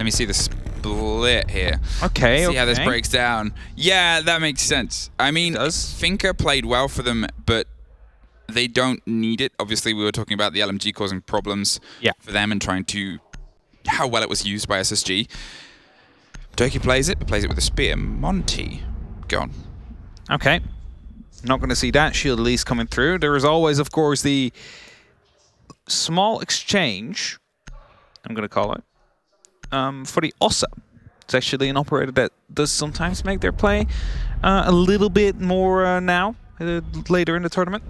Let me see the split here. Okay, See how this breaks down. Yeah, that makes sense. I mean, Finca played well for them, but they don't need it. Obviously, we were talking about the LMG causing problems for them and trying to... how well it was used by SSG. Doki plays it, but plays it with a spear. Monty, go on. Okay. Not going to see that shield at least coming through. There is always, of course, the small exchange, I'm going to call it, for the Ossa. It's actually an operator that does sometimes make their play a little bit more now, later in the tournament.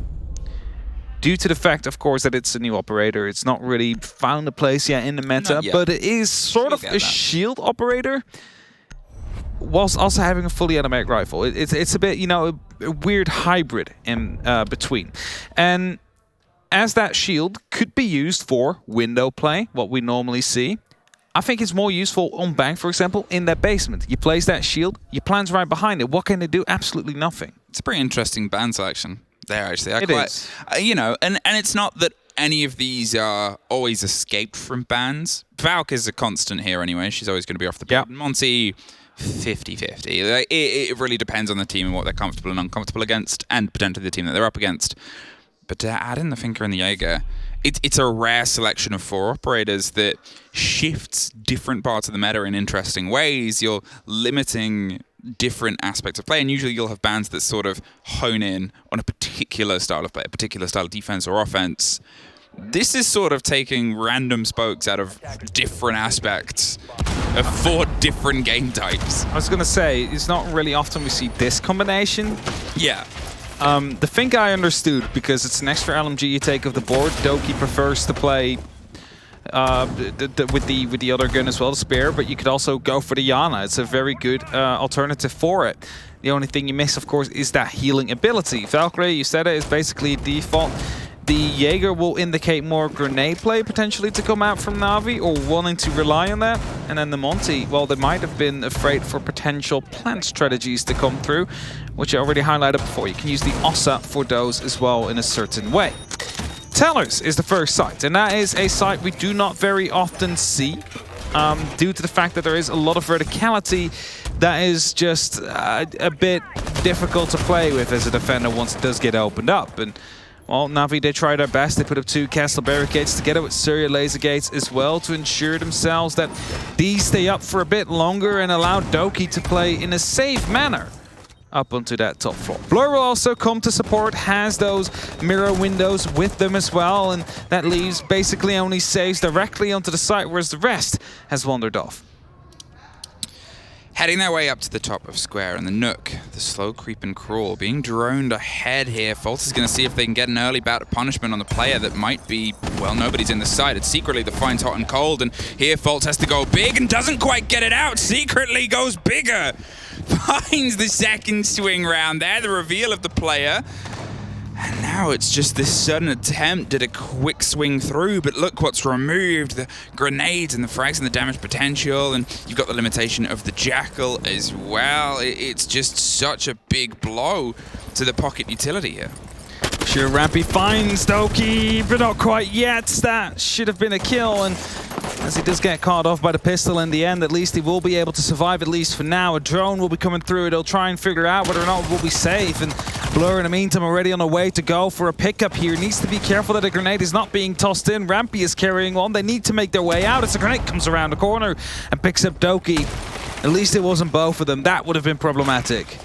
Due to the fact, of course, that it's a new operator. It's not really found a place yet in the meta, but it is sort of a shield operator, whilst also having a fully automatic rifle. It's a bit, you know, a weird hybrid in between. And as that shield could be used for window play, what we normally see, I think it's more useful on bank, for example, in that basement. You place that shield, your plan's right behind it. What can it do? Absolutely nothing. It's a pretty interesting band selection there, actually. It is. You know, and it's not that any of these are always escaped from bans. Valk is a constant here anyway. She's always going to be off the board. Monty, 50-50. Like, it really depends on the team and what they're comfortable and uncomfortable against, and potentially the team that they're up against. But to add in the Finca and the Jaeger, it's a rare selection of 4 operators that shifts different parts of the meta in interesting ways. You're limiting different aspects of play, and usually you'll have bans that sort of hone in on a particular style of play, a particular style of defense or offense. This is sort of taking random spokes out of different aspects of 4 different game types. I was going to say, it's not really often we see this combination. Yeah. The Finca I understood, because it's an extra LMG you take off the board. Doki prefers to play with the other gun as well, the spear, but you could also go for the Yana. It's a very good alternative for it. The only thing you miss, of course, is that healing ability. Valkyrie, you said it, is basically default. The Jaeger will indicate more grenade play potentially to come out from Navi, or wanting to rely on that. And then the Monty, well, they might have been afraid for potential plant strategies to come through, which I already highlighted before. You can use the Ossa for those as well in a certain way. Tellers is the first site, and that is a site we do not very often see, due to the fact that there is a lot of verticality that is just a bit difficult to play with as a defender once it does get opened up. And well, Navi, they try their best. They put up 2 castle barricades together with Surya laser gates as well to ensure themselves that these stay up for a bit longer and allow Doki to play in a safe manner up onto that top floor. Blur will also come to support, has those mirror windows with them as well, and that leaves basically only saves directly onto the site, whereas the rest has wandered off. Heading their way up to the top of Square, and the Nook, the slow creep and crawl, being droned ahead here. Fault is going to see if they can get an early bout of punishment on the player that might be, well, nobody's in the side. It's secretly the Fine's hot and cold, and here Fault has to go big and doesn't quite get it out. Secretly goes bigger. Finds the second swing round there, the reveal of the player. And now it's just this sudden attempt at a quick swing through, but look what's removed. The grenades and the frags and the damage potential, and you've got the limitation of the Jackal as well. It's just such a big blow to the pocket utility here. Sure, Rampy finds Doki, but not quite yet. That should have been a kill, and as he does get caught off by the pistol in the end, at least he will be able to survive, at least for now. A drone will be coming through. They'll try and figure out whether or not it will be safe, and Blur in the meantime already on the way to go for a pickup here. Needs to be careful that a grenade is not being tossed in. Rampy is carrying one. They need to make their way out as a grenade comes around the corner and picks up Doki. At least it wasn't both of them. That would have been problematic.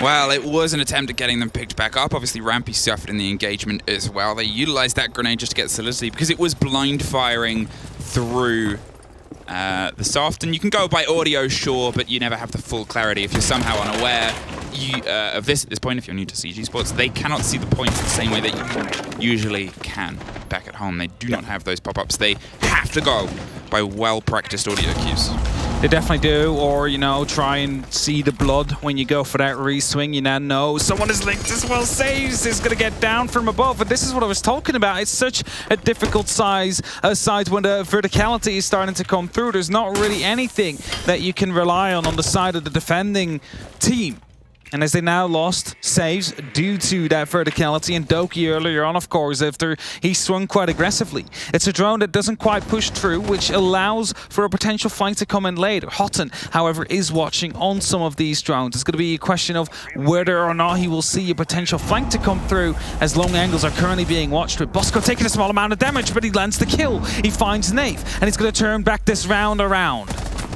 Well, it was an attempt at getting them picked back up. Obviously, Rampy suffered in the engagement as well. They utilized that grenade just to get solidity because it was blind firing through the soft. And you can go by audio, sure, but you never have the full clarity. If you're somehow unaware of this at this point, if you're new to CG Sports, they cannot see the points the same way that you usually can back at home. They do not have those pop-ups. They have to go by well-practiced audio cues. They definitely do, or, you know, try and see the blood when you go for that re-swing. You now know someone is linked as well. Saves is going to get down from above, and this is what I was talking about. It's such a difficult side when the verticality is starting to come through. There's not really anything that you can rely on the side of the defending team. And as they now lost saves due to that verticality, and Doki earlier on, of course, after he swung quite aggressively. It's a drone that doesn't quite push through, which allows for a potential fight to come in later. Houghton, however, is watching on some of these drones. It's going to be a question of whether or not he will see a potential flank to come through, as long angles are currently being watched, with Bosco taking a small amount of damage, but he lands the kill. He finds Nave, and he's going to turn back this round around.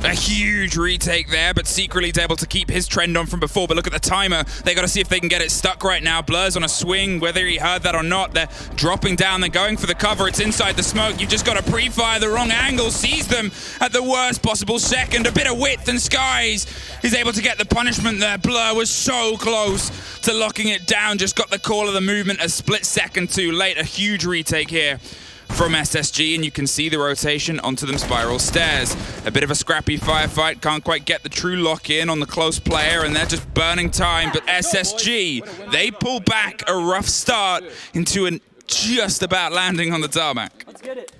A huge retake there, but secretly is able to keep his trend on from before. But look at the timer. They got to see if they can get it stuck right now. Blur's on a swing, whether he heard that or not. They're dropping down. They're going for the cover. It's inside the smoke. You've just got to pre-fire the wrong angle. Sees them at the worst possible second. A bit of width, and Skies is able to get the punishment there. Blur was so close to locking it down. Just got the call of the movement a split second too late. A huge retake here from SSG, and you can see the rotation onto them spiral stairs. A bit of a scrappy firefight, can't quite get the true lock in on the close player, and they're just burning time. But SSG, they pull back a rough start into an just about landing on the tarmac. Let's get it.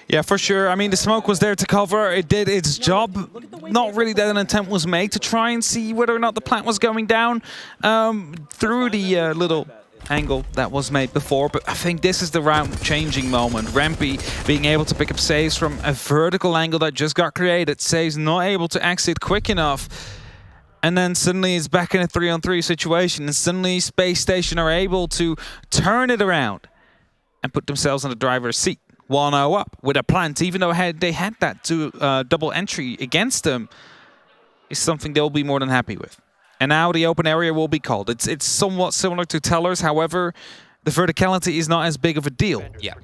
Yeah, for sure. I mean, the smoke was there to cover. It did its job. Not really that an attempt was made to try and see whether or not the plant was going down through the little angle that was made before, but I think this is the round-changing moment. Rampy being able to pick up saves from a vertical angle that just got created. Saves not able to exit quick enough. And then suddenly it's back in a 3-on-3 situation, and suddenly Spacestation are able to turn it around and put themselves in the driver's seat. 1-0 up with a plant, even though they had that double entry against them, is something they'll be more than happy with. And now the open area will be called. It's somewhat similar to Tellers, however, the verticality is not as big of a deal. Yeah,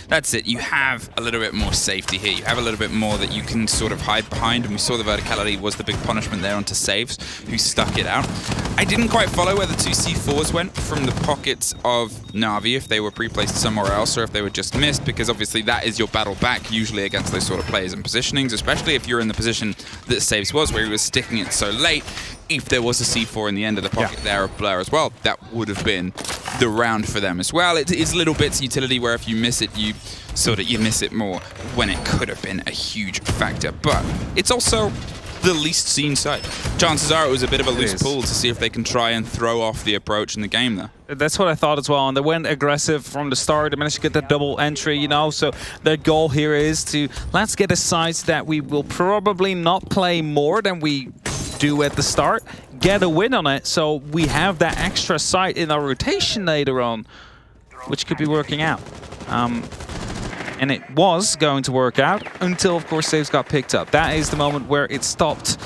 that's it. You have a little bit more safety here. You have a little bit more that you can sort of hide behind, and we saw the verticality was the big punishment there onto Saves, who stuck it out. I didn't quite follow where the two C4s went from the pockets of NAVI, if they were pre-placed somewhere else or if they were just missed, because obviously that is your battle back usually against those sort of players and positionings, especially if you're in the position that Saves was, where he was sticking it so late. If there was a C4 in the end of the pocket there of Blur as well, that would have been the round for them as well. It's little bits of utility where if you miss it, you miss it more when it could have been a huge factor. But it's also the least seen side. Chances are it was a bit of a loose pull to see if they can try and throw off the approach in the game there. That's what I thought as well, and they went aggressive from the start. They managed to get that double entry, you know, so their goal here is to, let's get a side that we will probably not play more than we do at the start, get a win on it, so we have that extra sight in our rotation later on, which could be working out. And it was going to work out until, of course, Saves got picked up. That is the moment where it stopped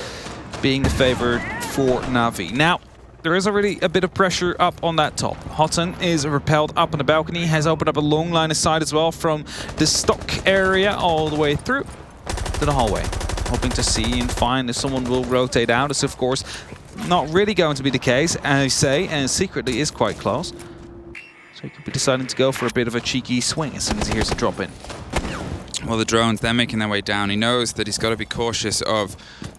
being the favored for NAVI. Now, there is already a bit of pressure up on that top. Houghton is repelled up on the balcony, has opened up a long line of sight as well from the stock area all the way through to the hallway. Hoping to see and find if someone will rotate out. It's, of course, not really going to be the case, as I say, and secretly is quite close. So he could be deciding to go for a bit of a cheeky swing as soon as he hears a drop in. Well, the drones, they're making their way down. He knows that he's got to be cautious of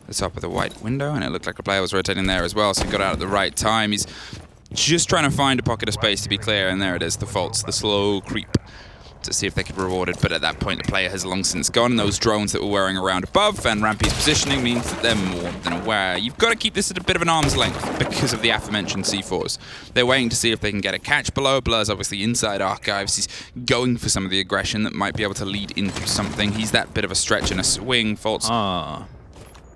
the top of the white window, and it looked like a player was rotating there as well, so he got out at the right time. He's just trying to find a pocket of space to be clear, and there it is, the faults, the slow creep, to see if they could be rewarded. But at that point, the player has long since gone, and those drones that were whirring around above, and Rampy's positioning means that they're more than aware. You've got to keep this at a bit of an arm's length because of the aforementioned C4s. They're waiting to see if they can get a catch below. Blur's obviously inside archives. He's going for some of the aggression that might be able to lead into something. He's that bit of a stretch and a swing. Faults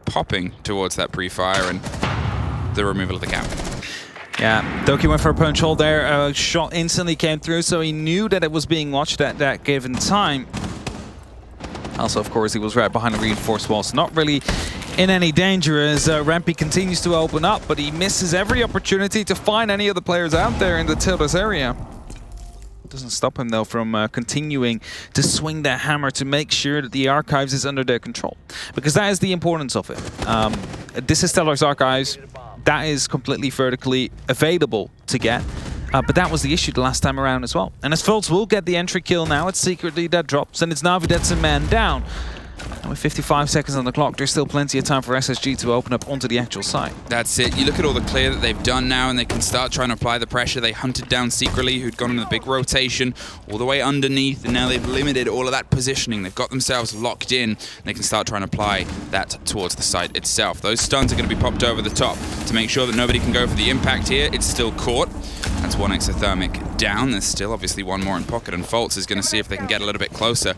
popping towards that pre-fire and the removal of the cap. Yeah, Doki went for a punch hole there. Shot instantly came through, so he knew that it was being watched at that given time. Also, of course, he was right behind the reinforced wall, so not really in any danger as Rampy continues to open up, but he misses every opportunity to find any of the players out there in the Tildes area. Doesn't stop him, though, from continuing to swing that hammer to make sure that the archives is under their control, because that is the importance of it. This is Stellar's archives. That is completely vertically available to get. But that was the issue the last time around as well. And as Fultz will get the entry kill now, it's secretly that drops, and it's NAVI that's a man down. And with 55 seconds on the clock, there's still plenty of time for SSG to open up onto the actual site. That's it. You look at all the clear that they've done now, and they can start trying to apply the pressure. They hunted down Secretly, who'd gone in the big rotation all the way underneath, and now they've limited all of that positioning. They've got themselves locked in. They can start trying to apply that towards the site itself. Those stuns are going to be popped over the top to make sure that nobody can go for the impact here. It's still caught. That's one exothermic down. There's still obviously one more in pocket, and Fultz is going to see if they can get a little bit closer.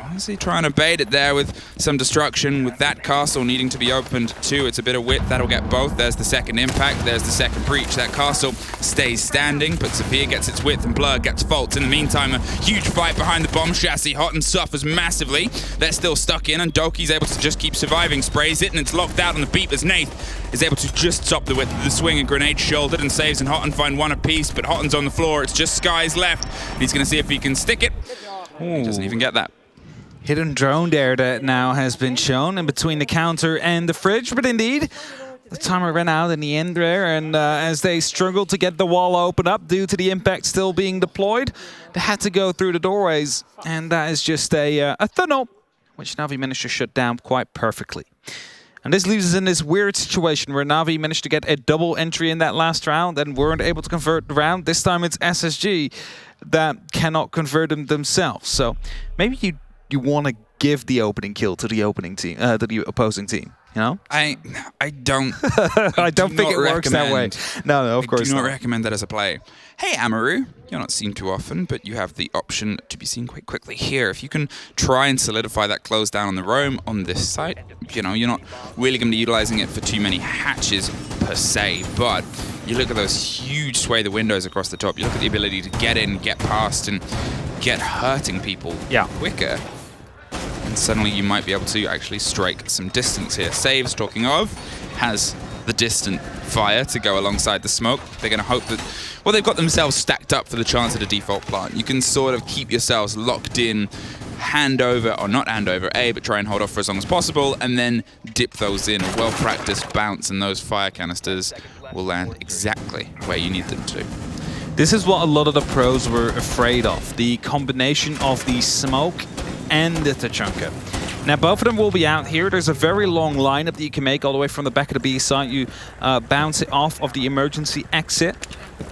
Honestly, trying to bait it there with some destruction, with that castle needing to be opened too. It's a bit of width, that'll get both. There's the second impact, there's the second breach. That castle stays standing, but Sophia gets its width and Blur gets Fultz. In the meantime, a huge fight behind the bomb chassis. Hot and suffers massively. They're still stuck in, and Doki's able to just keep surviving. Sprays it, and it's locked out on the beat as Nath is able to just stop the width of the swing. A grenade shouldered and saves, and Hotton find one apiece, but Hotton's on the floor. It's just Skies left. He's going to see if he can stick it. He doesn't even get that. Hidden drone there that now has been shown in between the counter and the fridge, but indeed, the timer ran out in the end there, and as they struggled to get the wall open up due to the impact still being deployed, they had to go through the doorways, and that is just a tunnel, which NAVI managed to shut down quite perfectly. And this leaves us in this weird situation where NAVI managed to get a double entry in that last round and weren't able to convert the round. This time it's SSG that cannot convert them themselves. So maybe you want to give the opening kill to the opening team, to the opposing team. You know? I don't. I don't think it works that way. No, of course not. I do not not recommend that as a play. Hey, Amaru, you're not seen too often, but you have the option to be seen quite quickly here. If you can try and solidify that close down on the roam on this site, you know, you're not really going to be utilizing it for too many hatches per se, but you look at those huge sway the windows across the top. You look at the ability to get in, get past, and get hurting people quicker. And suddenly you might be able to actually strike some distance here. Saves, talking of, has the distant fire to go alongside the smoke. They're going to hope that, well, they've got themselves stacked up for the chance at a default plant. You can sort of keep yourselves locked in, hand over, or not hand over A, but try and hold off for as long as possible, and then dip those in. A well-practiced bounce, and those fire canisters will land exactly where you need them to. This is what a lot of the pros were afraid of, the combination of the smoke and the Tachanka. Now both of them will be out here. There's a very long lineup that you can make all the way from the back of the B site. You bounce it off of the emergency exit,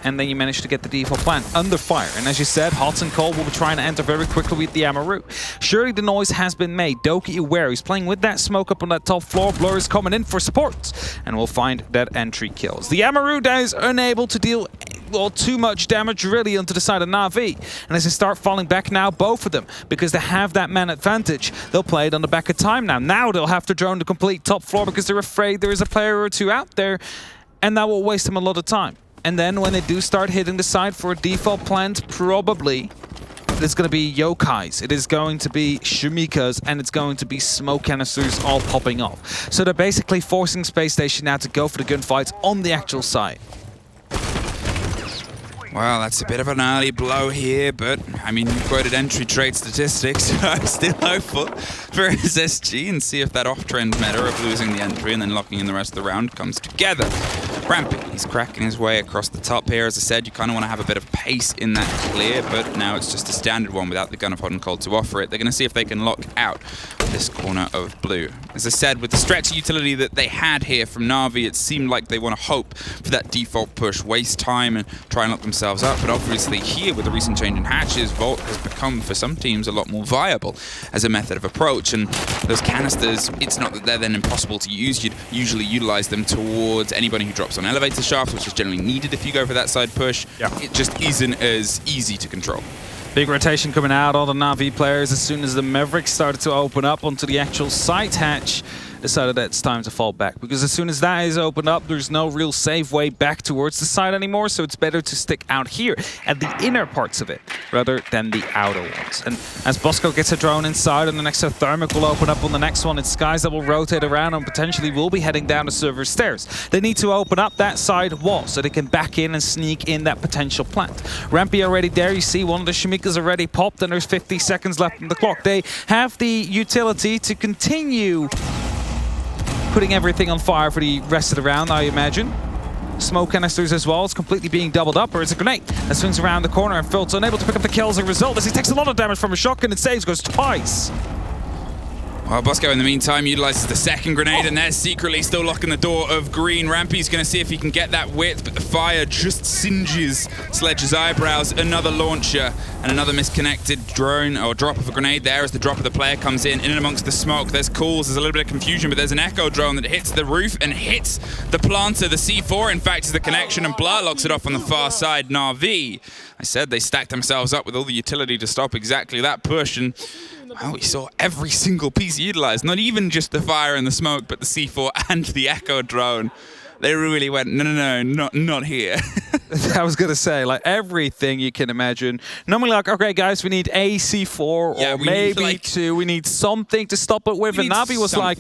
and then you manage to get the default plant under fire. And as you said, Hot and Cold will be trying to enter very quickly with the Amaru. Surely the noise has been made. Doki aware. He's playing with that smoke up on that top floor. Blur is coming in for support, and we'll find that entry kills. The Amaru that is unable to deal too much damage really onto the side of Navi. And as they start falling back now, both of them, because they have that man advantage, they'll play it on the back of time now. Now they'll have to drone the complete top floor because they're afraid there is a player or two out there, and that will waste them a lot of time. And then when they do start hitting the side for a default plant, probably it's going to be yokais, it is going to be shumikas, and it's going to be smoke canisters all popping off. So they're basically forcing Space Station now to go for the gunfights on the actual site. Well, that's a bit of an early blow here, but, I mean, you quoted entry trade statistics, so I'm still hopeful for SSG and see if that off-trend meta of losing the entry and then locking in the rest of the round comes together. Rampy, he's cracking his way across the top here. As I said, you kind of want to have a bit of pace in that clear, but now it's just a standard one without the gun of Hot and Cold to offer it. They're going to see if they can lock out this corner of blue. As I said, with the stretch utility that they had here from Navi, it seemed like they want to hope for that default push, waste time and try and lock themselves up. But obviously here, with the recent change in hatches, Vault has become, for some teams, a lot more viable as a method of approach. And those canisters, it's not that they're then impossible to use. You'd usually utilize them towards anybody who drops on elevator shafts, which is generally needed if you go for that side push. It just isn't as easy to control. Big rotation coming out, all the Navi players, as soon as the Mavericks started to open up onto the actual site hatch, decided that it's time to fall back. Because as soon as that is opened up, there's no real safe way back towards the site anymore, so it's better to stick out here at the inner parts of it, rather than the outer ones. And as Bosco gets a drone inside, and the next thermic will open up on the next one, it's Skies that will rotate around and potentially will be heading down the server stairs. They need to open up that side wall so they can back in and sneak in that potential plant. Rampy already there, you see one of the Shimikas already popped, and there's 50 seconds left on the clock. They have the utility to continue putting everything on fire for the rest of the round, I imagine. Smoke canisters as well. It's completely being doubled up, or it's a grenade that swings around the corner, and Phil's unable to pick up the kill as a result, as he takes a lot of damage from a shotgun and saves, goes twice. Well, Bosco, in the meantime, utilizes the second grenade, and they're secretly still locking the door of green. Rampy's going to see if he can get that width, but the fire just singes Sledge's eyebrows. Another launcher and another misconnected drone or drop of a grenade there as the drop of the player comes in and amongst the smoke. There's calls, there's a little bit of confusion, but there's an echo drone that hits the roof and hits the planter. The C4, in fact, is the connection, and Blur locks it off on the far side. NAVI, I said they stacked themselves up with all the utility to stop exactly that push, and well, we saw every single piece utilized, not even just the fire and the smoke, but the C4 and the echo drone. They really went, no, not here. I was going to say, like, everything you can imagine. Normally, like, okay, guys, we need a C4 or maybe like, 2. We need something to stop it with. And Navi was like,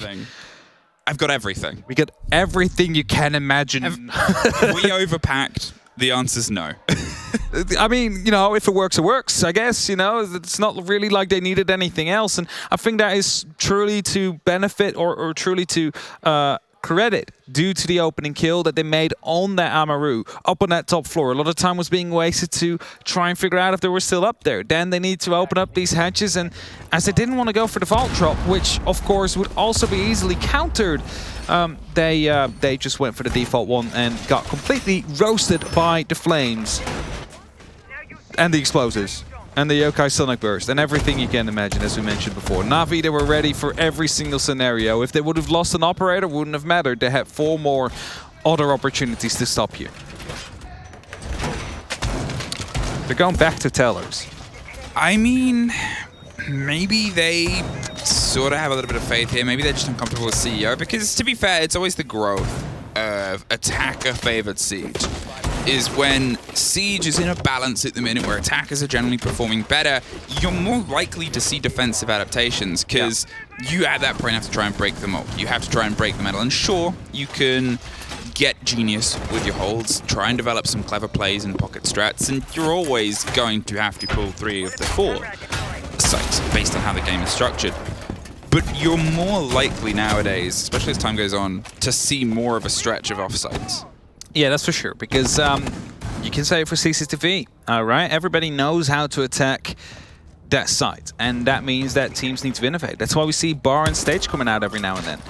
I've got everything. We got everything you can imagine. We overpacked. The answer's no. I mean, you know, if it works, it works, I guess. You know, it's not really like they needed anything else. And I think that is truly to benefit or truly to credit due to the opening kill that they made on that Amaru up on that top floor. A lot of time was being wasted to try and figure out if they were still up there. Then they need to open up these hatches, and as they didn't want to go for the vault drop, which of course would also be easily countered, they just went for the default one and got completely roasted by the flames and the explosives and the Yokai Sonic Burst and everything you can imagine, as we mentioned before. Navi, they were ready for every single scenario. If they would have lost an operator, it wouldn't have mattered. They had 4 more other opportunities to stop you. They're going back to tellers. I mean, maybe they sort of have a little bit of faith here. Maybe they're just uncomfortable with CEO, because to be fair, it's always the growth of attacker-favored Siege. Is when Siege is in a balance at the minute where attackers are generally performing better, you're more likely to see defensive adaptations, because you at that point have to try and break the mold. You have to try and break the metal. And sure, you can get genius with your holds, try and develop some clever plays and pocket strats, and you're always going to have to pull 3 of the 4 sites based on how the game is structured. But you're more likely nowadays, especially as time goes on, to see more of a stretch of offsites. Yeah, that's for sure, because you can say it for CCTV, right? Everybody knows how to attack that site, and that means that teams need to innovate. That's why we see Bar and Stage coming out every now and then.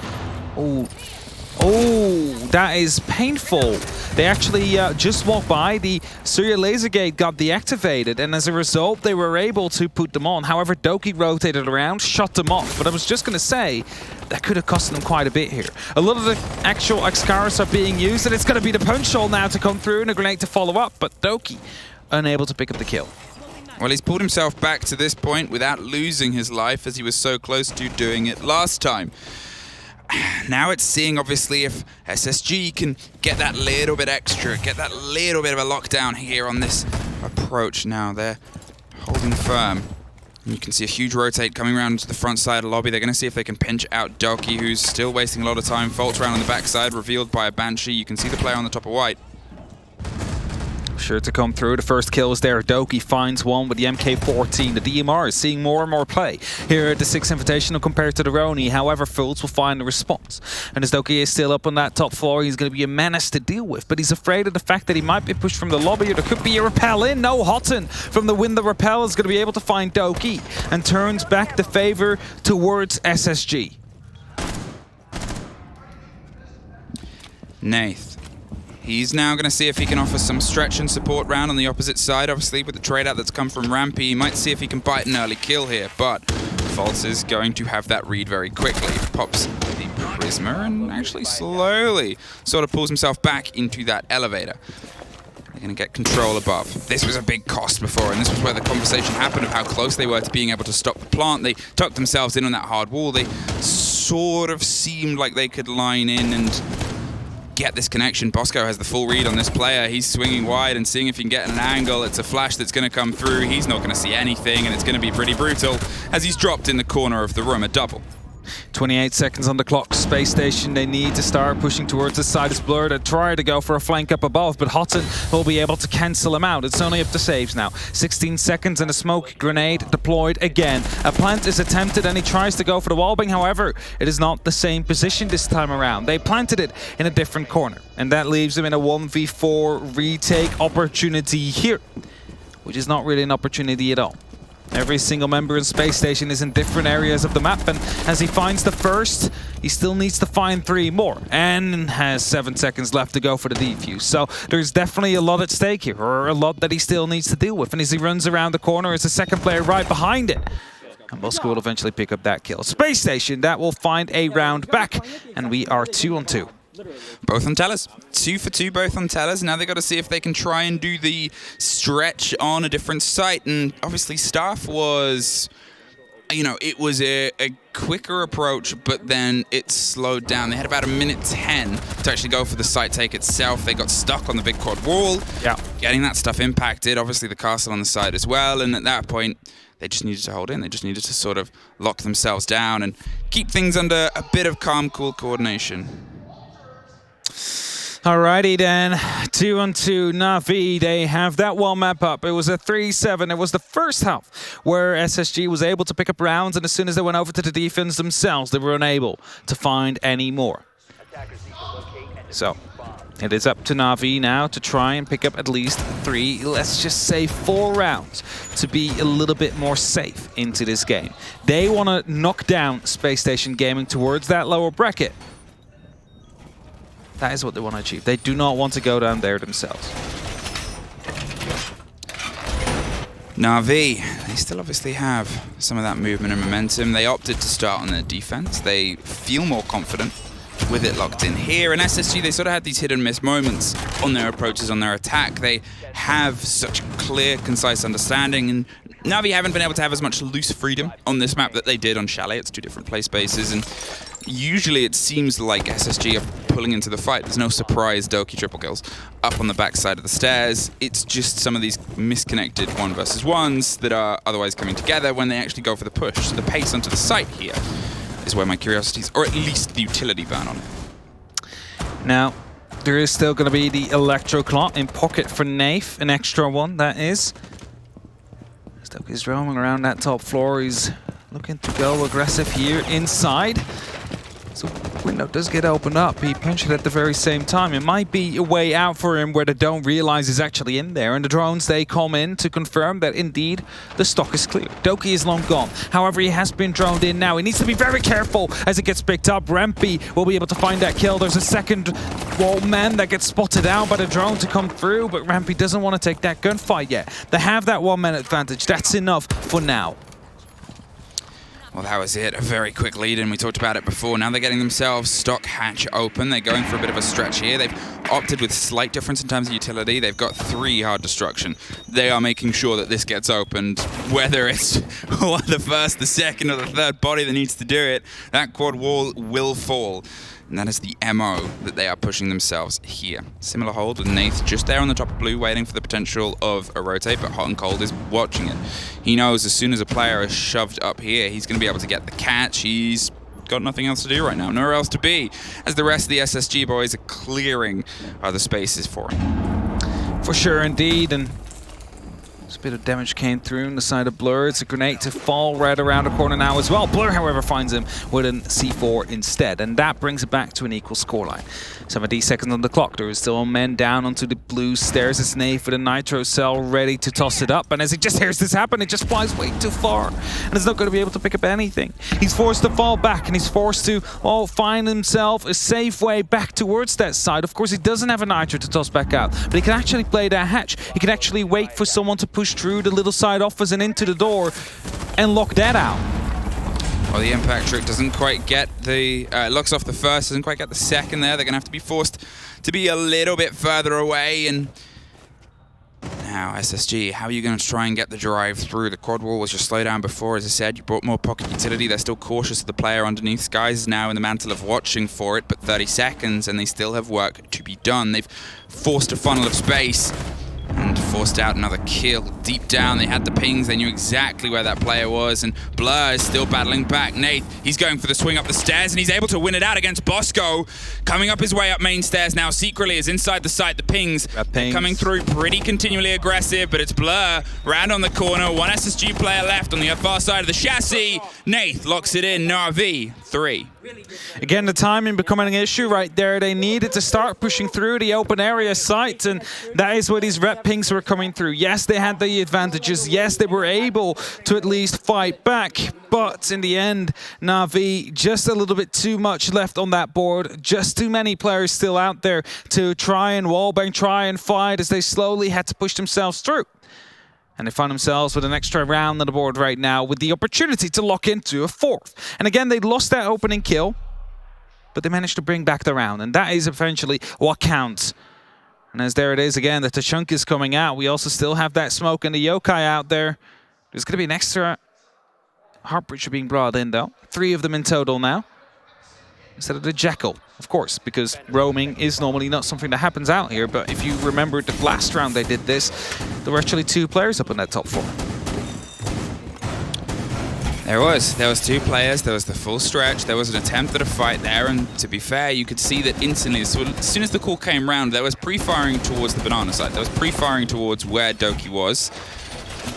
Oh, that is painful. They actually just walked by. The Surya laser gate got deactivated, and as a result, they were able to put them on. However, Doki rotated around, shut them off. But I was just going to say, that could have cost them quite a bit here. A lot of the actual Axcaris are being used, and it's going to be the punch hole now to come through and a grenade to follow up. But Doki, unable to pick up the kill. Well, he's pulled himself back to this point without losing his life, as he was so close to doing it last time. Now it's seeing, obviously, if SSG can get that little bit extra, get that little bit of a lockdown here on this approach. Now they're holding firm. And you can see a huge rotate coming around to the front side of the lobby. They're going to see if they can pinch out Doki, who's still wasting a lot of time. Faults around on the backside, revealed by a Banshee. You can see the player on the top of white. Sure to come through. The first kill is there. Doki finds one with the MK14. The DMR is seeing more and more play here at the 6th Invitational compared to the Roni. However, Fultz will find a response. And as Doki is still up on that top floor, he's going to be a menace to deal with. But he's afraid of the fact that he might be pushed from the lobby, or there could be a repel in. No, Houghton from the wind. The repel is going to be able to find Doki and turns back the favor towards SSG. Nath. He's now going to see if he can offer some stretch and support round on the opposite side. Obviously, with the trade-out that's come from Rampy, he might see if he can bite an early kill here, but Fultz is going to have that read very quickly. Pops the Prisma and actually slowly sort of pulls himself back into that elevator. They're going to get control above. This was a big cost before, and this was where the conversation happened of how close they were to being able to stop the plant. They tucked themselves in on that hard wall. They sort of seemed like they could line in and get this connection. Bosco has the full read on this player. He's swinging wide and seeing if he can get an angle. It's a flash that's going to come through. He's not going to see anything, and it's going to be pretty brutal as he's dropped in the corner of the room. A double. 28 seconds on the clock. Space Station, they need to start pushing towards the side. It's Blur to try to go for a flank up above, but Houghton will be able to cancel him out. It's only up to saves now. 16 seconds and a smoke grenade deployed again. A plant is attempted and he tries to go for the wallbang. However, it is not the same position this time around. They planted it in a different corner, and that leaves him in a 1v4 retake opportunity here, which is not really an opportunity at all. Every single member in Spacestation is in different areas of the map, and as he finds the first, he still needs to find 3 more, and has 7 seconds left to go for the defuse. So there's definitely a lot at stake here, or a lot that he still needs to deal with. And as he runs around the corner, is the second player right behind it. And Bosco will eventually pick up that kill. Spacestation, that will find a round back, and we are 2 on 2. Both on tellers. 2 for 2, both on tellers. Now they got to see if they can try and do the stretch on a different site. And obviously Staff was, you know, it was a quicker approach, but then it slowed down. They had about 1:10 to actually go for the site take itself. They got stuck on the big quad wall. Yeah. Getting that stuff impacted. Obviously the castle on the side as well. And at that point, they just needed to hold in. They just needed to sort of lock themselves down and keep things under a bit of calm, cool coordination. Alrighty then, 2 on 2, NAVI, they have that one map up. It was a 3-7. It was the first half where SSG was able to pick up rounds, and as soon as they went over to the defense themselves, they were unable to find any more. So, it is up to NAVI now to try and pick up at least 3, let's just say 4 rounds to be a little bit more safe into this game. They want to knock down Spacestation Gaming towards that lower bracket. That is what they want to achieve. They do not want to go down there themselves. NAVI, they still obviously have some of that movement and momentum. They opted to start on their defense. They feel more confident with it locked in here. And SSG, they sort of had these hit and miss moments on their approaches, on their attack. They have such clear, concise understanding, and NAVI haven't been able to have as much loose freedom on this map that they did on Chalet. It's 2 different play spaces, and usually it seems like SSG are pulling into the fight. There's no surprise Doki triple kills up on the backside of the stairs. It's just some of these misconnected 1 versus 1s that are otherwise coming together when they actually go for the push. So the pace onto the site here is where my curiosity is, or at least the utility burn on it. Now, there is still going to be the Electro Clot in pocket for Nath, an extra one, that is. Doki's roaming around that top floor. He's looking to go aggressive here inside. So window does get opened up. He punched it at the very same time. It might be a way out for him where they don't realize he's actually in there. And the drones, they come in to confirm that indeed the stock is clear. Doki is long gone. However, he has been droned in now. He needs to be very careful as it gets picked up. Rampy will be able to find that kill. There's a second wall man that gets spotted out by the drone to come through, but Rampy doesn't want to take that gunfight yet. They have that 1 man advantage. That's enough for now. Well, that was it. A very quick lead, and we talked about it before. Now they're getting themselves stock hatch open. They're going for a bit of a stretch here. They've opted with slight difference in terms of utility. They've got 3 hard destruction. They are making sure that this gets opened, whether it's the first, the second, or the third body that needs to do it. That quad wall will fall. And that is the MO that they are pushing themselves here. Similar hold with Nath just there on the top of blue, waiting for the potential of a rotate, but Hot and Cold is watching it. He knows as soon as a player is shoved up here, he's going to be able to get the catch. He's got nothing else to do right now, nowhere else to be, as the rest of the SSG boys are clearing the spaces for him. For sure, indeed, and a bit of damage came through on the side of Blur. It's a grenade to fall right around the corner now as well. Blur, however, finds him with an C4 instead, and that brings it back to an equal scoreline. 70 seconds on the clock. There is still men down onto the blue stairs. It's Nath with a nitro cell ready to toss it up, and as he just hears this happen, it just flies way too far, and is not going to be able to pick up anything. He's forced to fall back, and he's forced to, well, find himself a safe way back towards that side. Of course, he doesn't have a nitro to toss back out, but he can actually play that hatch. He can actually wait for someone to push through the little side office and into the door and lock that out. Well, the impact trick doesn't quite get the... locks off the first, doesn't quite get the second there. They're going to have to be forced to be a little bit further away. And now, SSG, how are you going to try and get the drive through? The quad wall was just slow down before. As I said, you brought more pocket utility. They're still cautious of the player underneath. Skies is now in the mantle of watching for it, but 30 seconds, and they still have work to be done. They've forced a funnel of space and forced out another kill. Deep down, they had the pings. They knew exactly where that player was, and Blur is still battling back. Nath, he's going for the swing up the stairs, and he's able to win it out against Bosco. Coming up his way up main stairs now secretly is inside the site. The pings coming through pretty continually aggressive, but it's Blur round on the corner. 1 SSG player left on the far side of the chassis. Nath locks it in. NAVI 3. Again, the timing becoming an issue right there. They needed to start pushing through the open area site, and that is what he's pings were coming through. Yes, they had the advantages. Yes, they were able to at least fight back. But in the end, NAVI, just a little bit too much left on that board. Just too many players still out there to try and wallbang, try and fight as they slowly had to push themselves through. And they find themselves with an extra round on the board right now with the opportunity to lock into a 4th. And again, they lost that opening kill, but they managed to bring back the round. And that is eventually what counts. And as there it is again, the Tachunk is coming out. We also still have that smoke and the yokai out there. There's going to be an extra heart breacher being brought in though. 3 of them in total now. Instead of the Jackal, of course, because roaming is normally not something that happens out here. But if you remember the last round they did this, there were actually 2 players up in that top 4. There was 2 players, there was the full stretch, there was an attempt at a fight there, and to be fair, you could see that instantly, so as soon as the call came round, there was pre-firing towards the banana side, there was pre-firing towards where Doki was.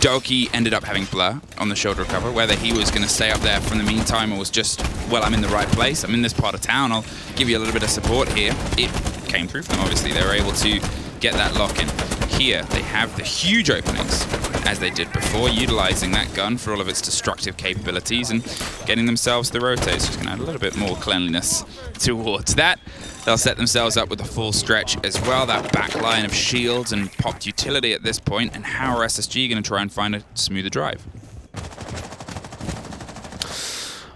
Doki ended up having blur on the shoulder recover, whether he was going to stay up there from the meantime or was just, well, I'm in the right place, I'm in this part of town, I'll give you a little bit of support here. It came through for them, obviously. They were able to get that lock in. Here, they have the huge openings, as they did before, utilizing that gun for all of its destructive capabilities and getting themselves the rotates. Just going to add a little bit more cleanliness towards that. They'll set themselves up with a full stretch as well, that back line of shields and popped utility at this point, and how are SSG going to try and find a smoother drive?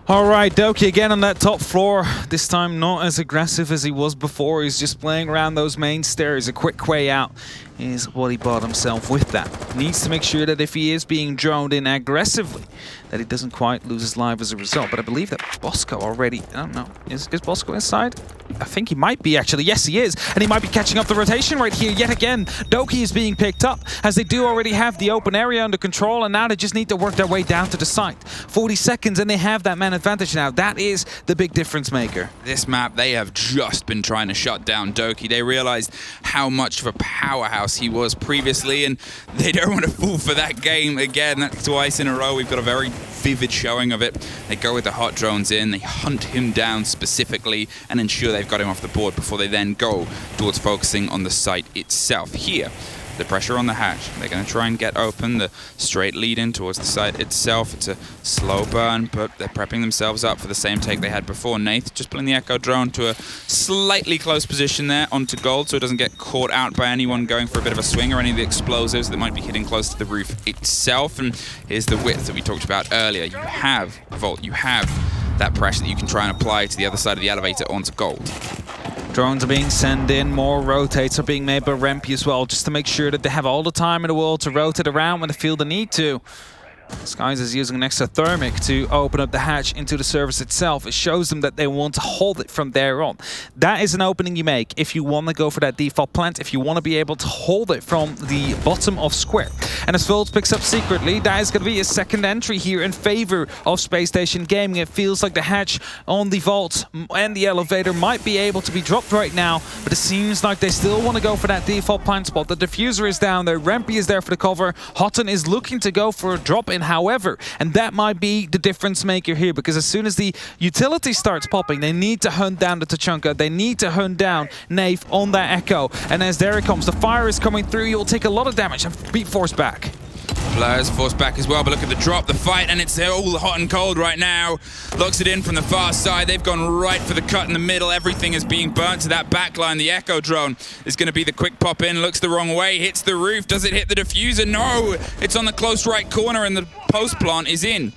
All right, Doki again on that top floor. This time not as aggressive as he was before. He's just playing around those main stairs. A quick way out is what he bought himself with that. Needs to make sure that if he is being droned in aggressively, that he doesn't quite lose his life as a result. But I believe that Bosco already, I don't know, is Bosco inside? I think he might be actually. Yes, he is. And he might be catching up the rotation right here yet again. Doki is being picked up as they do already have the open area under control, and now they just need to work their way down to the site. 40 seconds and they have that man advantage now. That is the big difference maker. This map, they have just been trying to shut down Doki. They realized how much of a powerhouse he was previously, and they don't want to fall for that game again. That's twice in a row. We've got a very vivid showing of it. They go with the hot drones in, they hunt him down specifically and ensure they've got him off the board before they then go towards focusing on the site itself. Here, the pressure on the hatch. They're going to try and get open the straight lead in towards the site itself. It's a slow burn, but they're prepping themselves up for the same take they had before. Nath just pulling the Echo drone to a slightly close position there onto gold so it doesn't get caught out by anyone going for a bit of a swing or any of the explosives that might be hitting close to the roof itself. And here's the width that we talked about earlier. You have Volt, you have that pressure that you can try and apply to the other side of the elevator onto gold. Drones are being sent in, more rotates are being made by Rempy as well, just to make sure that they have all the time in the world to rotate around when they feel the need to. Skies is using an extra thermic to open up the hatch into the surface itself. It shows them that they want to hold it from there on. That is an opening you make if you want to go for that default plant, if you want to be able to hold it from the bottom of square. And as Volt picks up secretly, that is going to be a second entry here in favor of Spacestation Gaming. It feels like the hatch on the vault and the elevator might be able to be dropped right now, but it seems like they still want to go for that default plant spot. The diffuser is down there, Rempy is there for the cover, Houghton is looking to go for a drop in, however, and that might be the difference maker here, because as soon as the utility starts popping, they need to hunt down the Tachanka, they need to hunt down Nave on that Echo, and as there it comes, the fire is coming through, you'll take a lot of damage and be forced back. Blur's forced back as well, but look at the drop, the fight, and it's all hot and cold right now. Locks it in from the far side. They've gone right for the cut in the middle. Everything is being burnt to that back line. The Echo drone is going to be the quick pop in. Looks the wrong way, hits the roof. Does it hit the diffuser? No! It's on the close right corner, and the post plant is in.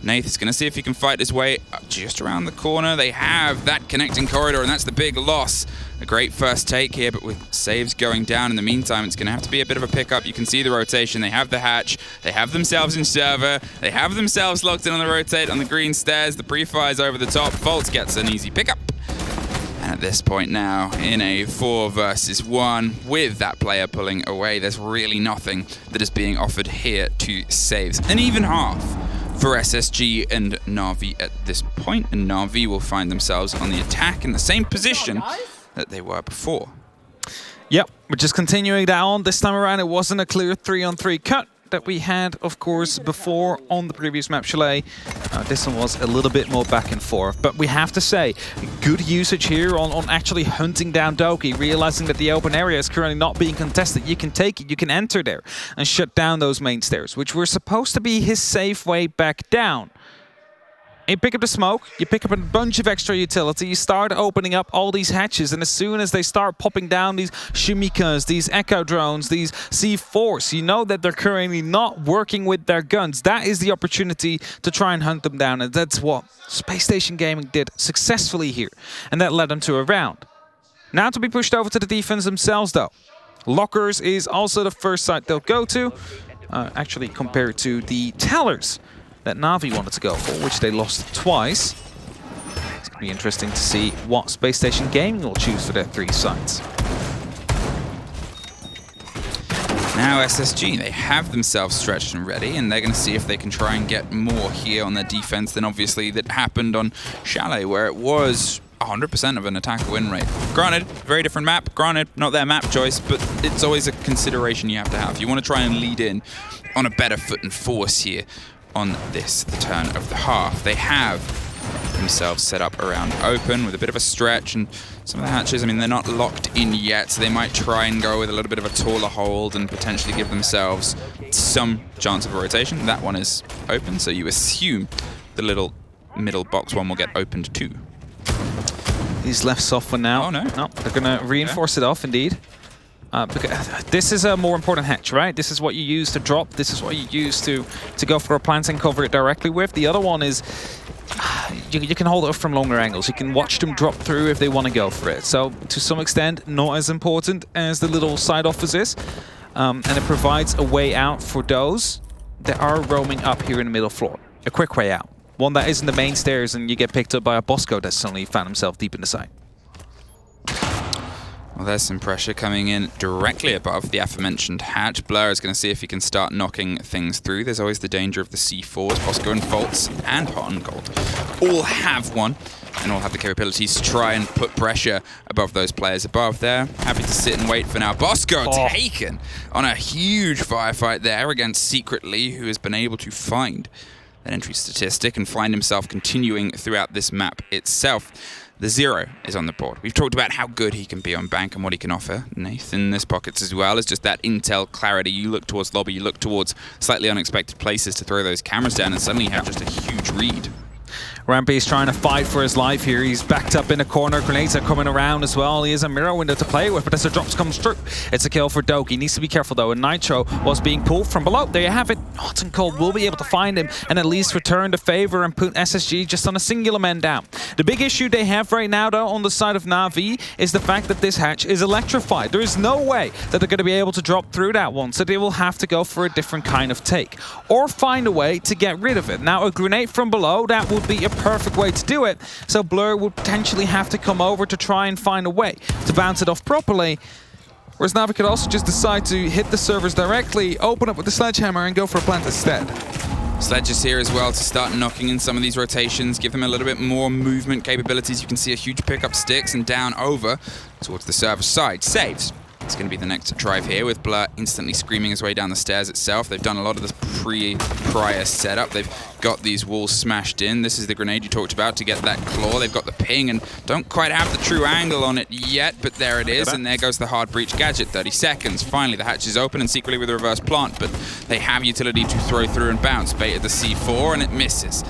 Nath is going to see if he can fight his way just around the corner. They have that connecting corridor, and that's the big loss. A great first take here, but with saves going down in the meantime, it's going to have to be a bit of a pickup. You can see the rotation. They have the hatch. They have themselves in server. They have themselves locked in on the rotate on the green stairs. The pre-fire's over the top. Volt gets an easy pickup. And at this point now, in a 4 versus 1, with that player pulling away, there's really nothing that is being offered here to saves. An even half for SSG and NAVI at this point, and NAVI will find themselves on the attack in the same position that they were before. Yep, we're just continuing that on. This time around, it wasn't a clear 3-on-3 cut. that we had, of course, before on the previous map, Chalet. This one was a little bit more back and forth, but we have to say, good usage here on actually hunting down Doki, realizing that the open area is currently not being contested. You can take it, you can enter there and shut down those main stairs, which were supposed to be his safe way back down. You pick up the smoke, you pick up a bunch of extra utility, you start opening up all these hatches, and as soon as they start popping down these Shimikas, these Echo drones, these C4s, you know that they're currently not working with their guns. That is the opportunity to try and hunt them down, and that's what Spacestation Gaming did successfully here, and that led them to a round. Now to be pushed over to the defense themselves, though. Lockers is also the first site they'll go to, actually compared to the Tellers that NAVI wanted to go for, which they lost twice. It's going to be interesting to see what Spacestation Gaming will choose for their 3 sites. Now SSG, they have themselves stretched and ready, and they're going to see if they can try and get more here on their defense than obviously that happened on Chalet, where it was 100% of an attacker win rate. Granted, very different map. Granted, not their map choice, but it's always a consideration you have to have. You want to try and lead in on a better foot and force here on this, the turn of the half. They have themselves set up around open with a bit of a stretch, and some of the hatches, I mean, they're not locked in yet, so they might try and go with a little bit of a taller hold and potentially give themselves some chance of a rotation. That one is open, so you assume the little middle box one will get opened too. He's left soft for now. Oh, no. No, they're going to reinforce it off, indeed. Because this is a more important hatch, right? This is what you use to drop. This is what you use to go for a plant and cover it directly with. The other one is you can hold it up from longer angles. You can watch them drop through if they want to go for it. So to some extent, not as important as the little side office is. And it provides a way out for those that are roaming up here in the middle floor. A quick way out. One that isn't the main stairs and you get picked up by a Bosco that suddenly found himself deep in the site. Well, there's some pressure coming in directly above the aforementioned hatch. Blur is going to see if he can start knocking things through. There's always the danger of the C4s. Bosco and Faults and Hot and Gold all have one, and all have the capabilities to try and put pressure above those players above there. Happy to sit and wait for now. Bosco taken on a huge firefight there against Secretly, who has been able to find an entry statistic and find himself continuing throughout this map itself. The 0 is on the board. We've talked about how good he can be on bank and what he can offer. Nathan, this pockets as well. It's just that intel clarity. You look towards lobby, you look towards slightly unexpected places to throw those cameras down, and suddenly you have just a huge read. Rampy is trying to fight for his life here. He's backed up in a corner. Grenades are coming around as well. He has a mirror window to play with, but as the drops comes through, it's a kill for Doki. He needs to be careful though, and Nitro was being pulled from below. There you have it. Hot and Cold will be able to find him and at least return the favor and put SSG just on a singular man down. The big issue they have right now though on the side of NAVI is the fact that this hatch is electrified. There is no way that they're going to be able to drop through that one, so they will have to go for a different kind of take or find a way to get rid of it. Now a grenade from below, that would be a perfect way to do it, so Blur would potentially have to come over to try and find a way to bounce it off properly, whereas NAVI could also just decide to hit the servers directly, open up with the sledgehammer and go for a plant instead. Sledge is here as well to start knocking in some of these rotations, give them a little bit more movement capabilities. You can see a huge pickup sticks and down over towards the server side. Saves. It's going to be the next drive here with Blur instantly screaming his way down the stairs itself. They've done a lot of the prior setup. They've got these walls smashed in. This is the grenade you talked about to get that claw. They've got the ping and don't quite have the true angle on it yet, but there it is, and there goes the hard breach gadget. 30 seconds. Finally, the hatch is open and Secretly with a reverse plant, but they have utility to throw through and bounce. Baited the C4 and it misses.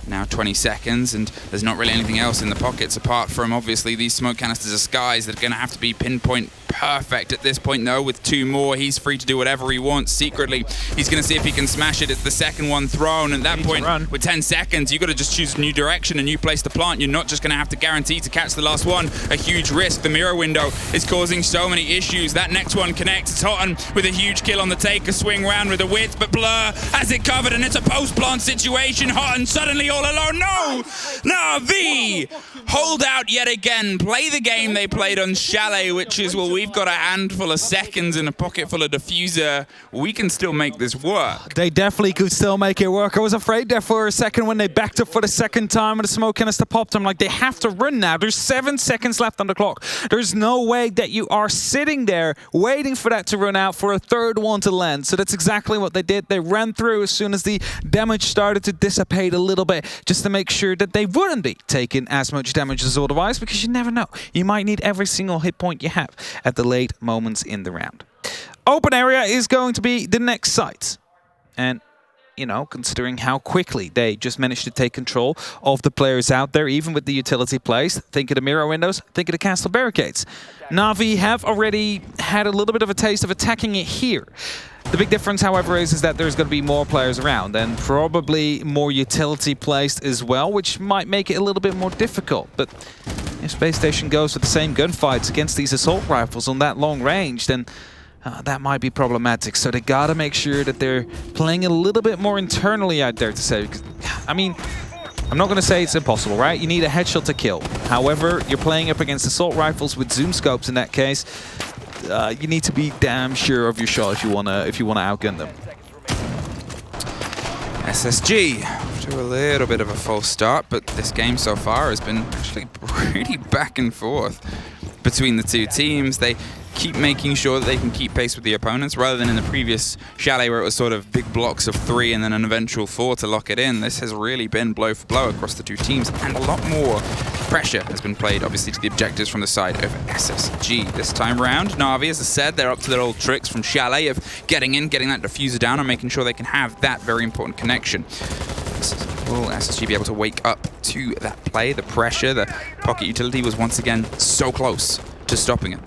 Now 20 seconds, and there's not really anything else in the pockets apart from obviously these smoke canisters of skies that are going to have to be pinpoint perfect at this point. Though with 2 more, he's free to do whatever he wants. Secretly, he's going to see if he can smash it. It's the second one thrown. At that point, with 10 seconds, you've got to just choose a new direction, a new place to plant. You're not just going to have to guarantee to catch the last one. A huge risk. The mirror window is causing so many issues. That next one connects. It's Houghton with a huge kill on the take. A swing round with a width, but Blur has it covered, and it's a post-plant situation. Houghton suddenly all alone. No! NAVI hold out yet again. Play the game they played on Chalet, which is, well, we've got a handful of seconds and a pocket full of diffuser. We can still make this work. They definitely could still make it work. I was afraid there for a second when they backed up for the second time and the smoke canister popped. I'm like, they have to run now. There's 7 seconds left on the clock. There's no way that you are sitting there waiting for that to run out for a third one to land. So that's exactly what they did. They ran through as soon as the damage started to dissipate a little bit, just to make sure that they wouldn't be taking as much damage as otherwise, because you never know. You might need every single hit point you have at the late moments in the round. Open area is going to be the next site. And, you know, considering how quickly they just managed to take control of the players out there, even with the utility placed, think of the mirror windows, think of the castle barricades. NAVI have already had a little bit of a taste of attacking it here. The big difference, however, is that there's going to be more players around and probably more utility placed as well, which might make it a little bit more difficult. But if Spacestation goes with the same gunfights against these assault rifles on that long range, then that might be problematic. So they got to make sure that they're playing a little bit more internally out there to say. Because, I mean, I'm not going to say it's impossible, right? You need a headshot to kill. However, you're playing up against assault rifles with zoom scopes in that case. You need to be damn sure of your shot if you wanna outgun them. SSG to a little bit of a false start, but this game so far has been actually pretty back and forth between the two teams. They keep making sure that they can keep pace with the opponents, rather than in the previous Chalet where it was sort of big blocks of 3 and then an eventual 4 to lock it in. This has really been blow for blow across the two teams, and a lot more pressure has been played, obviously, to the objectives from the side of SSG. This time round, NAVI, as I said, they're up to their old tricks from Chalet of getting in, getting that diffuser down, and making sure they can have that very important connection. Will SSG be able to wake up to that play? The pressure, the pocket utility was once again so close to stopping it.